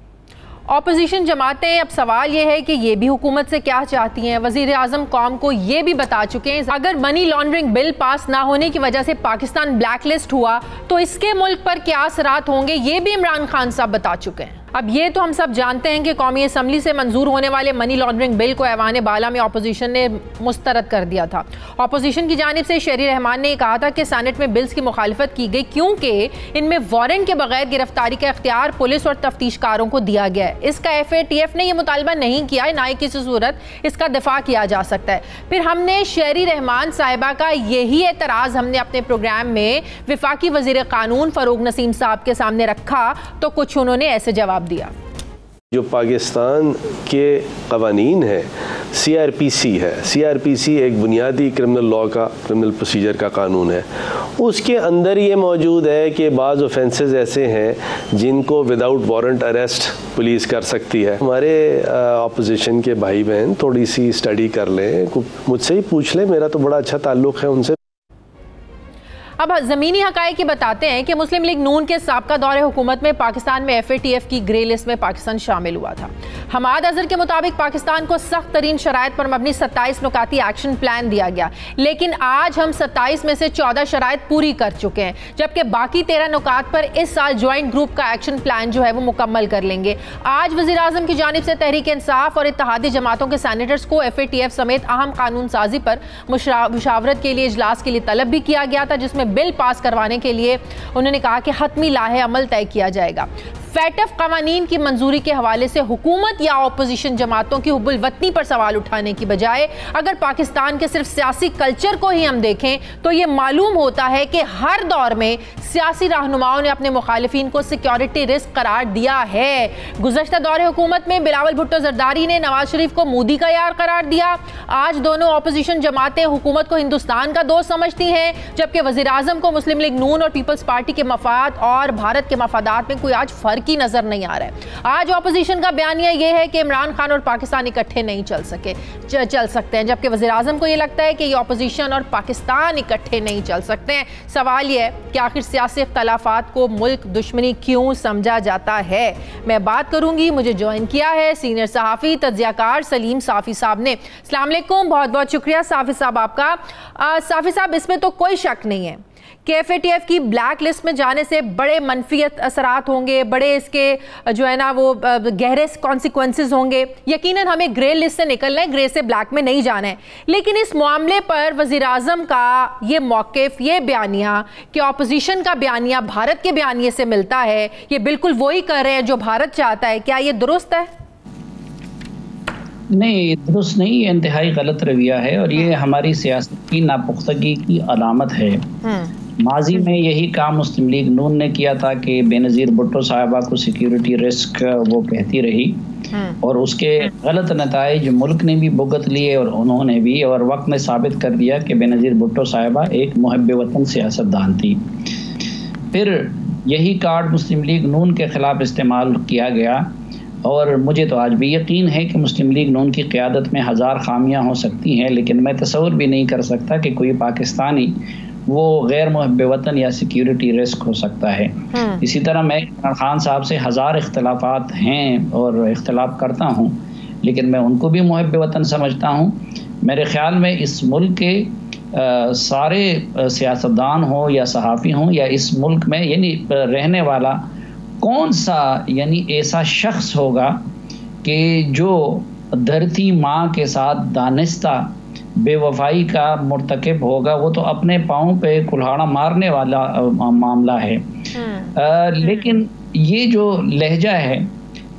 ऑपोजिशन जमातें अब सवाल ये है कि ये भी हुकूमत से क्या चाहती हैं। वज़ीर आज़म कौम को ये भी बता चुके हैं अगर मनी लॉन्ड्रिंग बिल पास ना होने की वजह से पाकिस्तान ब्लैक लिस्ट हुआ तो इसके मुल्क पर क्या असरात होंगे, ये भी इमरान खान साहब बता चुके हैं। अब ये तो हम सब जानते हैं कि कौमी असम्बली से मंजूर होने वाले मनी लॉन्ड्रिंग बिल को ऐवान बाला में अपोजिशन ने मुस्तरद कर दिया था। अपोजिशन की जानिब से शेरी रहमान ने कहा था कि सेनेट में बिल्स की मुखालिफत की गई क्योंकि इनमें वारंट के बगैर गिरफ्तारी का इख्तियार पुलिस और तफ्तीशकारों को दिया गया है। इसका FATF ने यह मुतालबा नहीं किया, ना ही किसी सूरत इसका दिफा किया जा सकता है। फिर हमने शेरी रहमान साहिबा का यही एतराज़ हमने अपने प्रोग्राम में विफाकी वज़ीर कानून फ़रूग नसीम साहब के सामने रखा तो कुछ उन्होंने ऐसे जवाब दिया। जो पाकिस्तान के कवानीन है, CRPC है। CRPC एक बुनियादी क्रिमिनल लॉ का, क्रिमिनल प्रोसीजर का कानून है। उसके अंदर ये मौजूद है कि बाज़ ऑफेंसेस ऐसे हैं जिनको विदाउट वारंट अरेस्ट पुलिस कर सकती है। हमारे अपोजिशन के भाई बहन थोड़ी सी स्टडी कर लें, मुझसे ही पूछ लें, मेरा तो बड़ा अच्छा ताल्लुक़ है उनसे। अब ज़मीनी हक़ाइक़ की बताते हैं कि मुस्लिम लीग नून के साबका दौरे हुकूमत में पाकिस्तान में FATF की ग्रे लिस्ट में पाकिस्तान शामिल हुआ था। हमाद अजहर के मुताबिक पाकिस्तान को सख्त तरीन शराइत पर मबनी 27 नुकाती एक्शन प्लान दिया गया, लेकिन आज हम 27 में से 14 शराइत पूरी कर चुके हैं, जबकि बाकी 13 नुकात पर इस साल ज्वाइंट ग्रुप का एक्शन प्लान जो है वो मुकम्मल कर लेंगे। आज वज़ीर आज़म की जानिब से तहरीक इंसाफ और इत्तेहादी जमातों के सैनेटर्स को FATF समेत अहम कानून साजी पर मुशावरत के लिए इजलास के लिए तलब भी किया गया था, जिसमें बिल पास करवाने के लिए उन्होंने कहा कि हतमी लाहे अमल तय किया जाएगा। FATF कवानीन की मंजूरी के हवाले से हुकूमत या अपोजिशन जमातों की हुब्बुल वतनी पर सवाल उठाने की बजाय अगर पाकिस्तान के सिर्फ सियासी कल्चर को ही हम देखें तो ये मालूम होता है कि हर दौर में सियासी रहनुमाओं ने अपने मुखालिफिन को सिक्योरिटी रिस्क करार दिया है। गुज़श्ता दौरे हुकूमत में बिलावल भुट्टो जरदारी ने नवाज शरीफ को मोदी का यार करार दिया। आज दोनों अपोजिशन जमातें हुकूमत को हिंदुस्तान का दोस्त समझती हैं, जबकि वज़ीर आज़म को मुस्लिम लीग नून और पीपल्स पार्टी के मफाद और भारत के मफादात में कोई आज फर्क की नजर नहीं आ रहा है। आज ऑपोजिशन का बयानिया यह है कि इमरान खान और पाकिस्तान इकट्ठे नहीं चल सकते हैं, जबकि वज़ीर आज़म को यह लगता है कि ये ऑपोजिशन और पाकिस्तान इकट्ठे नहीं चल सकते हैं। सवाल यह है कि आखिर सियासी इख्तलाफात को मुल्क दुश्मनी क्यों समझा जाता है। मैं बात करूंगी, मुझे ज्वाइन किया है सीनियर सहाफ़ी तज्ज़ियाकार सलीम साफ़ी साहब ने। अस्सलाम वालेकुम, बहुत बहुत शुक्रिया साफ़ी साहब आपका। साफ़ी साहब, इसमें तो कोई शक नहीं है कि FATF की ब्लैक लिस्ट में जाने से बड़े मनफियत असरात होंगे, बड़े इसके जो है ना वो गहरे कॉन्सिक्वेंसेस होंगे। यकीनन हमें ग्रे लिस्ट से निकलना है, ग्रे से ब्लैक में नहीं जाना है, लेकिन इस मामले पर वज़ीर आज़म का ये मौक़िफ़, ये बयानिया कि अपोजिशन का बयानिया भारत के बयानिए से मिलता है, ये बिल्कुल वही कर रहे हैं जो भारत चाहता है, क्या ये दुरुस्त है? नहीं, दुरुस्त नहीं, ये इंतहाई गलत रवैया है और ये हमारी सियासत की नापुख्तगी की अलामत है। माजी में यही काम मुस्लिम लीग नून ने किया था कि बेनज़ीर भुट्टो साहिबा को सिक्योरिटी रिस्क वो कहती रही और उसके गलत नताइज मुल्क ने भी भुगत लिए और उन्होंने भी, और वक्त ने साबित कर दिया कि बेनज़ीर भुट्टो साहिबा एक मुहब्ब वतन सियासतदान थी। फिर यही कार्ड मुस्लिम लीग नून के ख़िलाफ़ इस्तेमाल किया गया और मुझे तो आज भी यकीन है कि मुस्लिम लीग नून की क़यादत में 1000 खामियां हो सकती हैं, लेकिन मैं तसव्वुर भी नहीं कर सकता कि कोई पाकिस्तानी वो गैर मुहब्ब वतन या सिक्योरिटी रिस्क हो सकता है। इसी तरह मैं इमरान खान साहब से 1000 इख्तलाफात हैं और इख्तलाफ करता हूँ, लेकिन मैं उनको भी मुहब्ब वतन समझता हूँ। मेरे ख़्याल में इस मुल्क के सारे सियासतदान हो या सहाफ़ी हों या इस मुल्क में यानी रहने वाला कौन सा यानी ऐसा शख्स होगा कि जो धरती माँ के साथ दानिस्ता बेवफाई का मुर्तकिब होगा, वो तो अपने पाँव पे कुल्हाड़ा मारने वाला मामला है। लेकिन ये जो लहजा है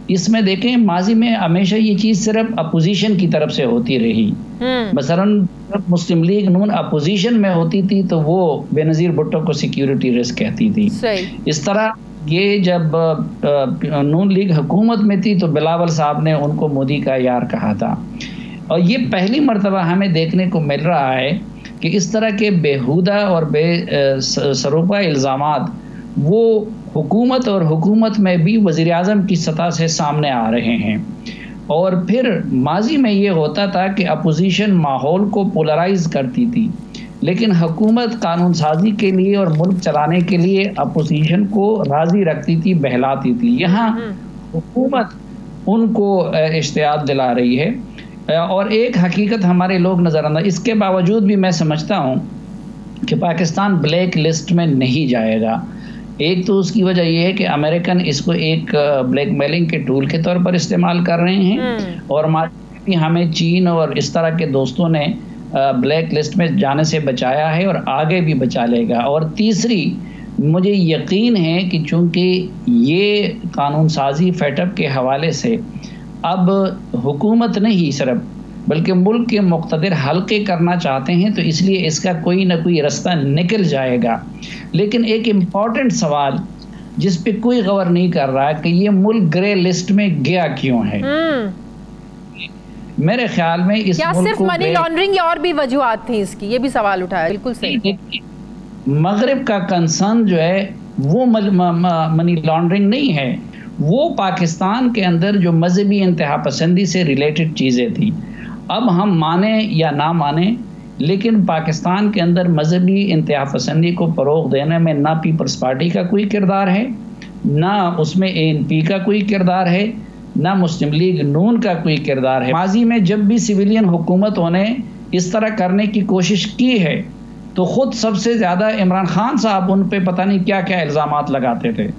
इसमें देखें, माजी में हमेशा ये चीज़ सिर्फ अपोजिशन की तरफ से होती रही। मसलन मुस्लिम लीग नून अपोजिशन में होती थी तो वो बेनज़ीर भुट्टो को सिक्योरिटी रिस्क कहती थी। इस तरह ये जब नून लीग हुकूमत में थी तो बिलावल साहब ने उनको मोदी का यार कहा था। और ये पहली मर्तबा हमें देखने को मिल रहा है कि इस तरह के बेहुदा और बेसरोपा इल्ज़ामात वो हुकूमत और हुकूमत में भी वज़ीर आज़म की सतह से सामने आ रहे हैं। और फिर माजी में ये होता था कि अपोजिशन माहौल को पोलराइज करती थी, लेकिन हुकूमत कानून साजी के लिए और मुल्क चलाने के लिए अपोजिशन को राज़ी रखती थी, बहलाती थी। यहाँ हुकूमत उनको इश्तियाद दिला रही है और एक हकीकत हमारे लोग नज़रअंदाज, इसके बावजूद भी मैं समझता हूँ कि पाकिस्तान ब्लैक लिस्ट में नहीं जाएगा। एक तो उसकी वजह यह है कि अमेरिकन इसको एक ब्लैकमेलिंग के टूल के तौर पर इस्तेमाल कर रहे हैं और हमें चीन और इस तरह के दोस्तों ने ब्लैक लिस्ट में जाने से बचाया है और आगे भी बचा लेगा। और तीसरी, मुझे यकीन है कि चूँकि ये कानून साजी FATF के हवाले से अब हुकूमत नहीं सिर्फ बल्कि मुल्क के मुक़्तदिर हल्के करना चाहते हैं, तो इसलिए इसका कोई ना कोई रास्ता निकल जाएगा। लेकिन एक इम्पॉर्टेंट सवाल जिस पे कोई गौर नहीं कर रहा कि ये मुल्क ग्रे लिस्ट में गया क्यों है। मेरे ख्याल में इस मुल्क सिर्फ मनी लॉन्ड्रिंग या और भी वजूहात थी इसकी, ये भी सवाल उठाया। बिल्कुल सही। मगरिब का कंसर्न जो है वो मनी लॉन्ड्रिंग नहीं है, वो पाकिस्तान के अंदर जो मजहबी इंतहा पसंदी से रिलेटेड चीज़ें थी। अब हम माने या ना माने, लेकिन पाकिस्तान के अंदर मजहबी इंतहा पसंदी को फ़रोग़ देने में ना पीपल्स पार्टी का कोई किरदार है, ना उसमें ANP का कोई किरदार है, ना मुस्लिम लीग नून का कोई किरदार है। माजी में जब भी सिविलियन हुकूमतों ने इस तरह करने की कोशिश की है तो ख़ुद सबसे ज़्यादा इमरान खान साहब उन पे पता नहीं क्या क्या इल्ज़ामात लगाते थे।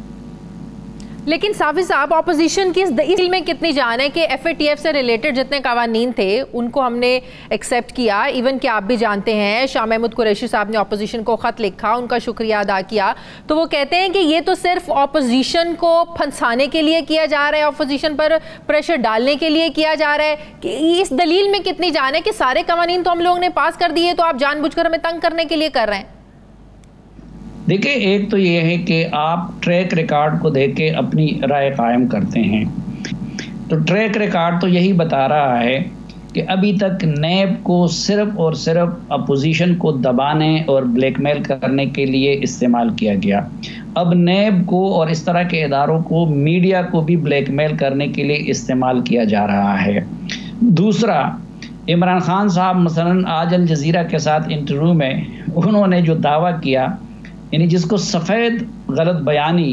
लेकिन साफ़ी साहब, ऑपोजिशन की इस डील में कितनी जान है कि FATF से रिलेटेड जितने कवानीन थे उनको हमने एक्सेप्ट किया। इवन कि आप भी जानते हैं शाह महमूद कुरैशी साहब ने ऑपोजिशन को ख़त लिखा, उनका शुक्रिया अदा किया, तो वो कहते हैं कि ये तो सिर्फ ऑपोजिशन को फंसाने के लिए किया जा रहा है, ऑपोजिशन पर प्रेशर डालने के लिए किया जा रहा है। कि इस दलील में कितनी जान है कि सारे कवानीन तो हम लोगों ने पास कर दिए, तो आप जानबूझकर हमें तंग करने के लिए कर रहे हैं? देखिए, एक तो ये है कि आप ट्रैक रिकॉर्ड को देख के अपनी राय कायम करते हैं, तो ट्रैक रिकॉर्ड तो यही बता रहा है कि अभी तक नैब को सिर्फ और सिर्फ अपोजिशन को दबाने और ब्लैकमेल करने के लिए इस्तेमाल किया गया। अब नैब को और इस तरह के इदारों को, मीडिया को भी ब्लैकमेल करने के लिए इस्तेमाल किया जा रहा है। दूसरा, इमरान खान साहब मसलन आज अल जज़ीरा के साथ इंटरव्यू में उन्होंने जो दावा किया, यानी जिसको सफ़ेद गलत बयानी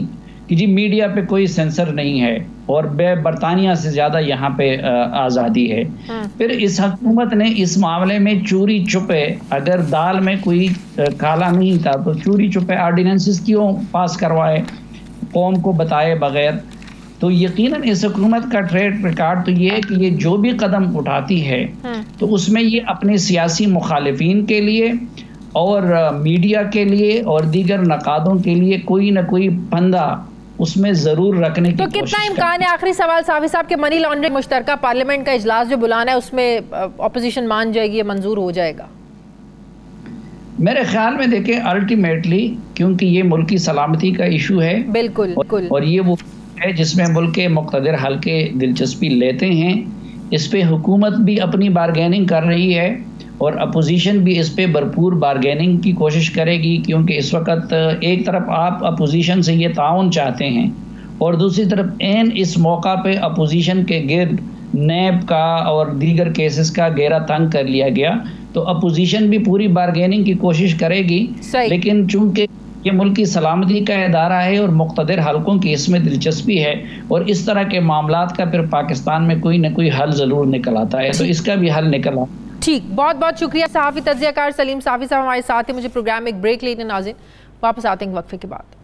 कि जी मीडिया पे कोई सेंसर नहीं है और बरतानिया से ज़्यादा यहाँ पे आज़ादी है। फिर इस हुकूमत ने इस मामले में चोरी छुपे, अगर दाल में कोई काला नहीं था तो चोरी छुपे ऑर्डिनेंसेस क्यों पास करवाए कौम को बताए बगैर। तो यकीनन इस हुकूमत का ट्रेड रिकॉर्ड तो ये है कि ये जो भी कदम उठाती है तो उसमें ये अपने सियासी मुखालिफिन के लिए और मीडिया के लिए और दीगर नकादों के लिए कोई ना कोई फंदा उसमें ज़रूर रखने की कोशिश। तो कितना इम्कान है, आखिरी सवाल साफ़ी साहब, के मनी लॉन्ड्रिंग मुश्तरका पार्लियामेंट का इजलास जो बुलाना है उसमें अपोजिशन मान जाएगी, ये मंजूर हो जाएगा? मेरे ख्याल में देखें, अल्टीमेटली क्योंकि ये मुल्क की सलामती का इशू है, बिल्कुल, और ये वो है जिसमें मुल्क के मुक़्तदिर हल्के दिलचस्पी लेते हैं। इस पे हुकूमत भी अपनी बारगेनिंग कर रही है और अपोजिशन भी इस पे भरपूर बारगेनिंग की कोशिश करेगी, क्योंकि इस वक्त एक तरफ आप अपोजिशन से ये ताउन चाहते हैं और दूसरी तरफ एन इस मौका पे अपोजिशन के गिर्द नैब का और दीगर केसेस का घेरा तंग कर लिया गया, तो अपोजिशन भी पूरी बारगेनिंग की कोशिश करेगी। लेकिन चूंकि ये मुल्क की सलामती का इदारा है और मुक़्तदिर हल्कों की इसमें दिलचस्पी है और इस तरह के मामलात का फिर पाकिस्तान में कोई ना कोई हल ज़रूर निकल आता है, तो इसका भी हल निकल आता है। ठीक, बहुत बहुत शुक्रिया सहाफ़ी तज्ज़ियाकार सलीम साफ़ी साहब हमारे साथ हैं। मुझे प्रोग्राम में एक ब्रेक लेने नाज़रीन, वापस आते हैं वक्फे के बाद।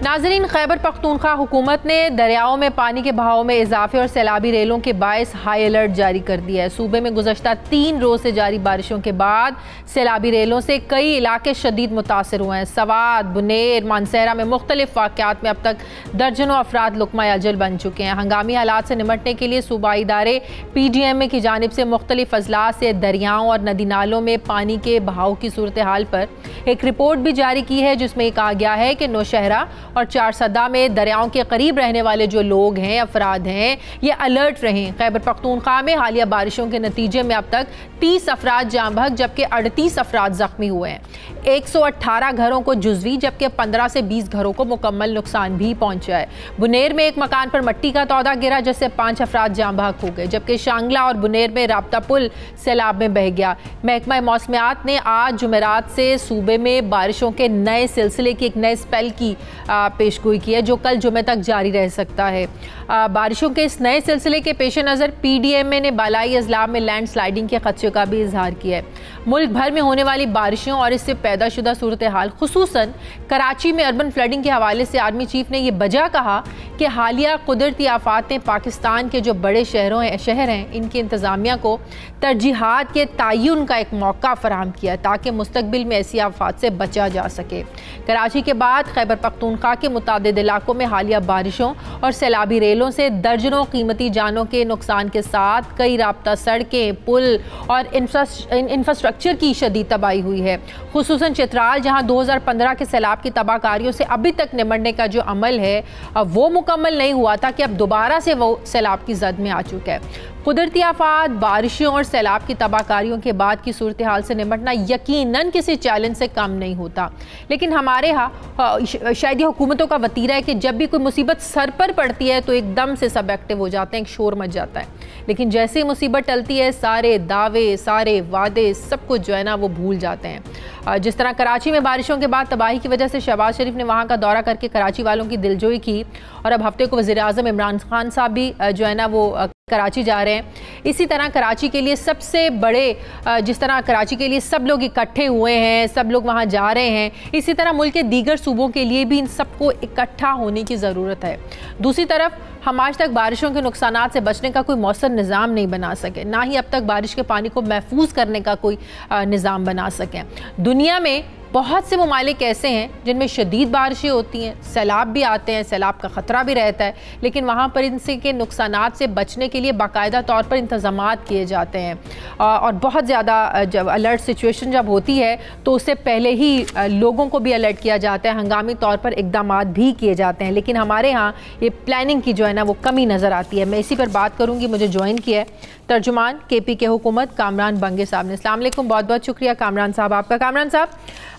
नाज़रीन, खैबर पख्तूनख्वा हुकूमत ने दरियाओं में पानी के बहाव में इजाफे और सैलाबी रेलों के बायस हाई अलर्ट जारी कर दिया है। सूबे में गुज़श्ता 3 रोज़ से जारी बारिशों के बाद सैलाबी रेलों से कई इलाके शदीद मुतासर हुए हैं। सवात, बुनेर, मानसहरा में मुख्तलिफ वाक़यात में अब तक दर्जनों अफराद लुक़मा अजल बन चुके हैं। हंगामी हालात से निमटने के लिए सूबाई इदारे PDMA की जानिब से मुख्तलिफ अजला से दरियाओं और नदी नालों में पानी के बहाव की सूरत हाल पर एक रिपोर्ट भी जारी की है, जिसमें कहा गया है कि नौशहरा और चारसदा में दरियाओं के करीब रहने वाले जो लोग हैं, अफराद हैं, ये अलर्ट रहें। खैबर पख्तूनख्वा में हालिया बारिशों के नतीजे में अब तक 30 अफराद जाँ बहक जबकि 38 अफराद जख्मी हुए हैं। 118 घरों को जुज़वी जबकि 15 से 20 घरों को मुकम्मल नुकसान भी पहुंचा है। बुनेर में एक मकान पर मट्टी का तौदा गिरा जिससे 5 अफराद जाँ बहक हो गए, जबकि शांगला और बुनेर में राब्ता पुल सैलाब में बह गया। महकमा मौसमियात ने आज जुमेरात से सूबे में बारिशों के नए सिलसिले की एक नए स्पेल की पेशगोई की है, जो कल जुमे तक जारी रह सकता है। बारिशों के इस नए सिलसिले के पेश नज़र PDMA ने बालाई अजला में लैंड स्लाइडिंग के खदशे का भी इजहार किया है। मुल्क भर में होने वाली बारिशों और इससे पैदा शुदा सूरत हाल, खुसूसन कराची में अर्बन फ्लडिंग के हवाले से आर्मी चीफ ने यह वजह कहा कि हालिया कुदरती आफात ने पाकिस्तान के जो बड़े शहर हैं इनकी इंतज़ामिया को तरजीहात के तयन का एक मौका फराहम किया ताकि मुस्तकबिल में ऐसी आफात से बचा जा सके। कराची के बाद खैबर पख्तूनख्वा के मुतादिद इलाकों में हालिया बारिशों और सैलाबी रेलों से दर्जनों कीमती जानों के नुकसान के साथ कई राब्ता सड़कें, पुल और इंफ्रास्ट्रक्चर की शदीद तबाही हुई है। खुसूसन चित्राल, जहाँ 2015 के सैलाब की तबाहकारियों से अभी तक निमटने का जो अमल है वो मुकम्मल नहीं हुआ था कि अब दोबारा से वो सैलाब की जद में आ चुका है। कुदरती आफात, बारिशों और सैलाब की तबाहकारियों के बाद की सूरत हाल से निपटना यकीनन किसी चैलेंज से कम नहीं होता, लेकिन हमारे यहाँ शायद ये हुकूमतों का वतीरा है कि जब भी कोई मुसीबत सर पर पड़ती है तो एकदम से सब एक्टिव हो जाते हैं, एक शोर मच जाता है, लेकिन जैसे ही मुसीबत टलती है सारे दावे, सारे वादे, सब कुछ जो है ना वो भूल जाते हैं। जिस तरह कराची में बारिशों के बाद तबाही की वजह से शहबाज शरीफ ने वहाँ का दौरा करके कराची वालों की दिलजोई की और अब हफ्ते को वज़ीर आज़म इमरान खान साहब भी जो है ना वो कराची जा रहे हैं। इसी तरह कराची के लिए सबसे बड़े, जिस तरह कराची के लिए सब लोग इकट्ठे हुए हैं, सब लोग वहाँ जा रहे हैं, इसी तरह मुल्क के दीगर सूबों के लिए भी इन सबको इकट्ठा होने की ज़रूरत है। दूसरी तरफ हम आज तक बारिशों के नुकसानात से बचने का कोई मौसर निज़ाम नहीं बना सके, ना ही अब तक बारिश के पानी को महफूज करने का कोई निज़ाम बना सकें। दुनिया में बहुत से ममालिक ऐसे हैं जिनमें शदीद बारिशें होती हैं, सैलाब भी आते हैं, सैलाब का ख़तरा भी रहता है, लेकिन वहाँ पर इनसे के नुकसानात से बचने के लिए बाकायदा तौर पर इंतज़ामात किए जाते हैं और बहुत ज़्यादा जब अलर्ट सिचुएशन जब होती है तो उससे पहले ही लोगों को भी अलर्ट किया जाता है, हंगामी तौर पर इक़दामात भी किए जाते हैं। लेकिन हमारे यहाँ ये प्लानिंग की जो है ना वो कमी नज़र आती है। मैं इसी पर बात करूँगी। मुझे ज्वाइन किया है तर्जुमान KP के हुकूमत कामरान बंगे साहब ने। अस्सलाम वालेकुम, बहुत बहुत शुक्रिया कामरान साहब आपका। कामरान साहब,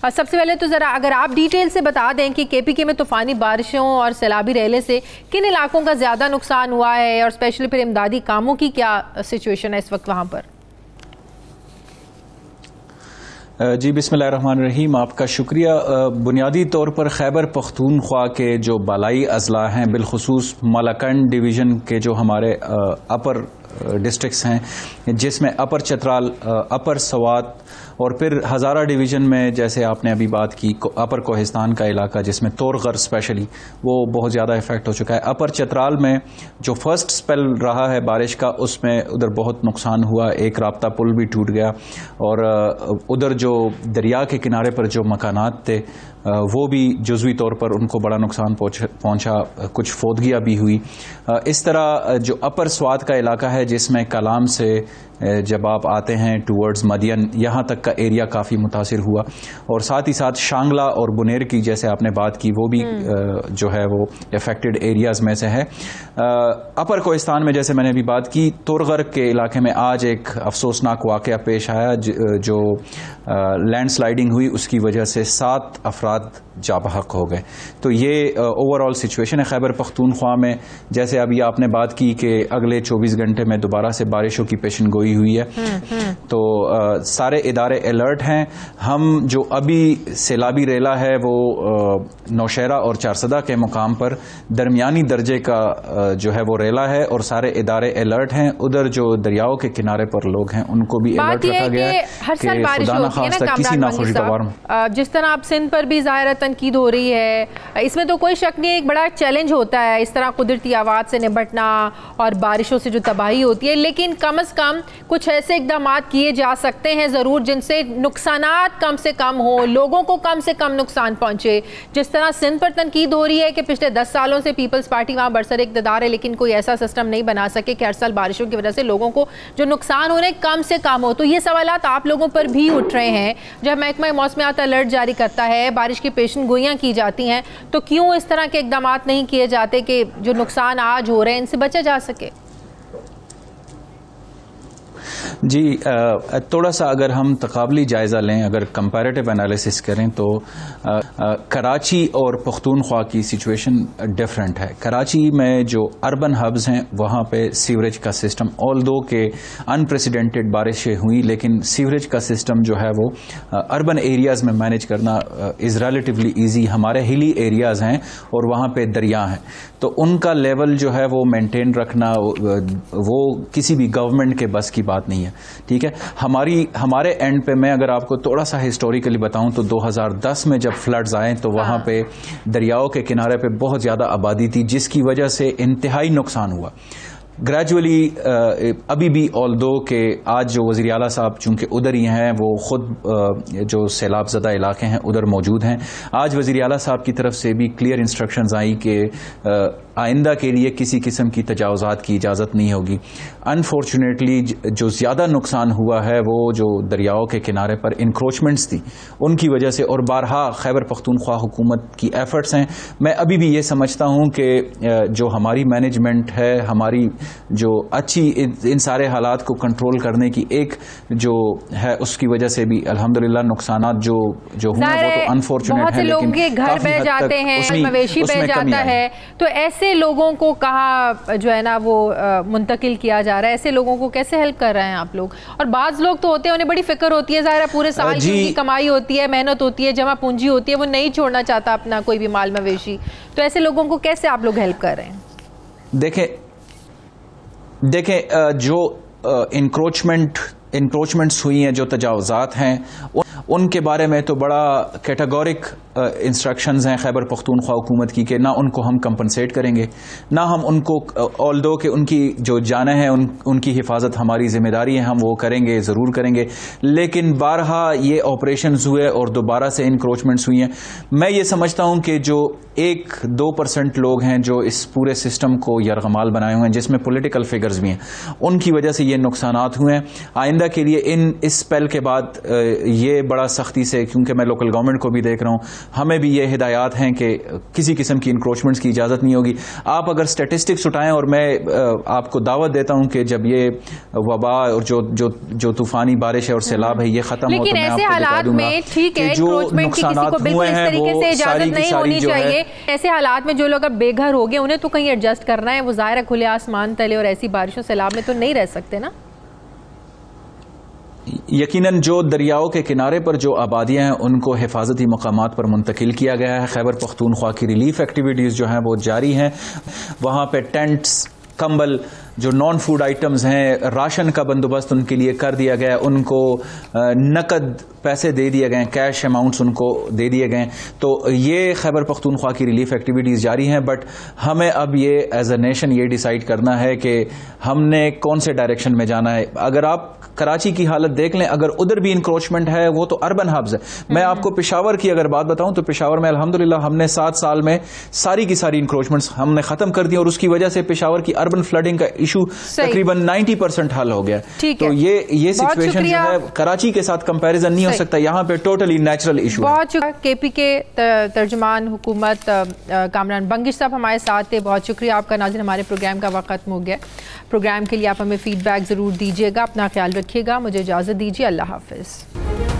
सबसे पहले तो ज़रा अगर आप डिटेल से बता दें कि KPK में तूफ़ानी बारिशों और सैलाबी रेले से किन इलाकों का ज़्यादा नुकसान हुआ है और स्पेशली फिर इमदादी कामों की क्या सिचुएशन है इस वक्त वहाँ पर? जी बिस्मिल्लाहिर्रहमानिर्रहीम, आपका शुक्रिया। बुनियादी तौर पर खैबर पख्तूनख्वा के जो बालाई अजला हैं, बिलखुसूस मलाकंड डिवीज़न के जो हमारे अपर डिस्ट्रिक्ट्स हैं जिसमें अपर चतराल, अपर सवात और फिर हज़ारा डिवीज़न में जैसे आपने अभी बात की अपर कोहिस्तान का इलाका जिसमें तोरगर स्पेशली वो बहुत ज़्यादा इफ़ेक्ट हो चुका है। अपर चतराल में जो फर्स्ट स्पेल रहा है बारिश का उसमें उधर बहुत नुकसान हुआ, एक राब्ता पुल भी टूट गया और उधर जो दरिया के किनारे पर जो मकानात थे वो भी जुज़वी तौर पर उनको बड़ा नुकसान पहुंचा, कुछ फोदगियाँ भी हुई। इस तरह जो अपर स्वात का इलाका है जिसमें कलाम से जब आप आते हैं टूवर्ड्स मदियन, यहाँ तक का एरिया काफ़ी मुतासिर हुआ और साथ ही साथ शांगला और बुनेर की जैसे आपने बात की वो भी जो है वो अफेक्टेड एरियाज़ में से है। अपर कोहिस्तान में जैसे मैंने भी बात की, तोरगर के इलाके में आज एक अफसोसनाक वाक़या पेश आया जो लैंड स्लाइडिंग हुई, उसकी वजह से 7 अफराद जाबहक हो गए। तो ये ओवरऑल सिचुएशन है खैबर पख्तूनख्वा में। जैसे अभी आपने बात की कि अगले 24 घंटे में दोबारा से बारिशों की पेशन गोई हुई है, तो सारे इदारे अलर्ट हैं। हम जो अभी सैलाबी रेला है वो नौशहरा और चारसदा के मुकाम पर दरमियानी दर्जे का जो है वो रेला है और सारे इदारे अलर्ट हैं। उधर जो दरियाओं के किनारे पर लोग हैं उनको भी अलर्ट रखा गया है कि खुदा न खास्ता किसी नाखुशगवार। जिस तरह आप सिंध पर भी ज़ाहिर तनकीद हो रही है, इसमें तो कोई शक नहीं है, एक बड़ा चैलेंज होता है इस तरह कुदरती आफात से निपटना और बारिशों से जो तबाही होती है, लेकिन कम से कम कुछ ऐसे इकदाम किए जा सकते हैं ज़रूर जिनसे नुकसानात कम से कम हो, लोगों को कम से कम नुकसान पहुंचे। जिस तरह सिंध पर तनकीद हो रही है कि पिछले 10 सालों से पीपल्स पार्टी वहाँ बरसर इक़्तिदार है लेकिन कोई ऐसा सिस्टम नहीं बना सके कि हर साल बारिशों की वजह से लोगों को जो नुकसान हो रहे हैं कम से कम हो। तो ये सवालात आप लोगों पर भी उठ रहे हैं। जब महकमा मौसमियात अलर्ट जारी करता है, बारिश की पेशन गोइयाँ की जाती हैं, तो क्यों इस तरह के इकदाम नहीं किए जाते कि जो नुकसान आज हो रहे हैं इनसे बचा जा सके? जी थोड़ा सा अगर हम तकाबली जायज़ा लें, अगर कंपैरेटिव एनालिसिस करें तो कराची और पख्तूनख्वा की सिचुएशन डिफरेंट है। कराची में जो अर्बन हब्स हैं वहाँ पे सीवरेज का सिस्टम, ऑल्दो के अनप्रेसिडेंटेड बारिशें हुई लेकिन सीवरेज का सिस्टम जो है वो अर्बन एरियाज़ में मैनेज करना इज़ रिलेटिवली ईजी। हमारे हिली एरियाज़ हैं और वहाँ पे दरिया हैं, तो उनका लेवल जो है वो मेंटेन रखना वो किसी भी गवर्नमेंट के बस की बात नहीं है। हैं, ठीक है। हमारे एंड पे मैं अगर आपको थोड़ा सा हिस्टोरिकली बताऊं तो 2010 में जब फ्लड्स आए तो वहाँ पे दरियाओं के किनारे पे बहुत ज़्यादा आबादी थी, जिसकी वजह से इंतहाई नुकसान हुआ। ग्रेजुअली अभी भी ऑल्दो के आज जो वज़ीर आला साहब चूँकि उधर ही हैं, वो ख़ुद जो सैलाब ज़दा इलाके हैं उधर मौजूद हैं, आज वज़ीर आला साहब की तरफ से भी क्लियर इंस्ट्रक्शंस आई कि आइंदा के लिए किसी किस्म की तजावुज़ात की इजाज़त नहीं होगी। अनफॉर्चुनेटली जो ज़्यादा नुकसान हुआ है वो जो दरियाओं के किनारे पर इंक्रोचमेंट्स थी उनकी वजह से, और बारहा खैबर पख्तूनख्वा हुकूमत की एफ़र्ट्स हैं। मैं अभी भी ये समझता हूँ कि जो हमारी मैनेजमेंट है, हमारी जो अच्छी इन सारे हालात को कंट्रोल करने की एक जो है, उसकी वजह से भी अल्हम्दुलिल्लाह नुकसानात जो हुए वो तो बहुत अनफॉर्चुनेट है, से लोगों के घर बह जाते हैं, मवेशी बह जाता है, तो ऐसे लोगों को कहाँ जो है ना वो मुंतकिल किया जा रहा है, ऐसे लोगों को कैसे हेल्प कर रहे हैं आप लोग? और बाज़ लोग तो होते हैं उन्हें बड़ी फिक्र होती है, ज़ाहिर है पूरे साल की कमाई होती है, मेहनत होती है, जमा पूंजी होती है, वो नहीं छोड़ना चाहता अपना कोई भी माल मवेशी, तो ऐसे लोगों को कैसे आप लोग हेल्प कर रहे हैं? देखें जो इंक्रोचमेंट्स हुई हैं, जो तजावुज़ात हैं, उनके बारे में तो बड़ा कैटेगोरिक इंस्ट्रक्शंस हैं खैबर पख्तूनख्वा हुकूमत की कि ना उनको हम कंपनसेट करेंगे, ना हम उनको, ऑल्दो कि उनकी जो जानें हैं उनकी हिफाजत हमारी जिम्मेदारी है, हम वो करेंगे, ज़रूर करेंगे। लेकिन बारहा ये ऑपरेशंस हुए और दोबारा से इंक्रोचमेंट्स हुई हैं। मैं ये समझता हूँ कि जो 1-2% लोग हैं जो इस पूरे सिस्टम को यरगमाल बनाए हुए हैं, जिसमें पॉलिटिकल फिगर्स भी हैं, उनकी वजह से ये नुकसानात हुए हैं। आइंदा के लिए इस स्पेल के बाद ये बड़ा सख्ती से, क्योंकि मैं लोकल गवर्नमेंट को भी देख रहा हूँ, हमें भी ये हिदायत हैं कि किसी किस्म की इंक्रोचमेंट्स की इजाज़त नहीं होगी। आप अगर स्टैटिस्टिक्स उठाएं, और मैं आपको दावत देता हूं कि जब ये वबा और जो तूफानी बारिश है और सैलाब है ये खत्म हो, तो मैं आपको बता दूंगा कि जो नुकसानात हुए हैं वो सारी की सारी जो है, ऐसे हालात में जो लोग अब बेघर हो गए उन्हें तो कहीं एडजस्ट करना है, वो ज़ाहिर है खुले आसमान तले और ऐसी बारिशों सैलाब में तो नहीं रह सकते ना। यकीनन जो दरियाओं के किनारे पर जो आबादियां हैं उनको हिफाजती मकामात पर मुंतकिल किया गया है। खैबर पख्तूनख्वा की रिलीफ एक्टिविटीज़ जो हैं वो जारी हैं। वहाँ पे टेंट्स, कंबल, जो नॉन फूड आइटम्स हैं, राशन का बंदोबस्त उनके लिए कर दिया गया, उनको नकद पैसे दे दिए गए, कैश अमाउंट्स उनको दे दिए गए। तो ये खैबर पख्तूनख्वा की रिलीफ एक्टिविटीज़ जारी हैं। बट हमें अब ये एज अ नेशन ये डिसाइड करना है कि हमने कौन से डायरेक्शन में जाना है। अगर आप कराची की हालत देख लें, अगर उधर भी इंक्रोचमेंट है, वो तो अर्बन हब्स है। मैं आपको पेशावर की अगर बात बताऊं तो पेशावर में अल्हम्दुलिल्लाह हमने 7 साल में सारी की सारी इंक्रोचमेंट्स हमने खत्म कर दी, और उसकी वजह से पेशावर की अर्बन फ्लडिंग का इशू तकरीबन 90% हल हो गया। तो ये सिचुएशन जो है कराची के साथ कंपैरिजन नहीं हो सकता, यहाँ पे टोटली नेचुरल इशू। बहुत शुक्रिया। केपी के तर्जुमान हुकूमत कामरान बंगिश साहब हमारे साथ थे, बहुत शुक्रिया आपका। नाज़रीन, हमारे प्रोग्राम का वक्त खत्म हो गया। प्रोग्राम के लिए आप हमें फीडबैक ज़रूर दीजिएगा। अपना ख्याल रखिएगा। मुझे इजाज़त दीजिए। अल्लाह हाफ़िज़।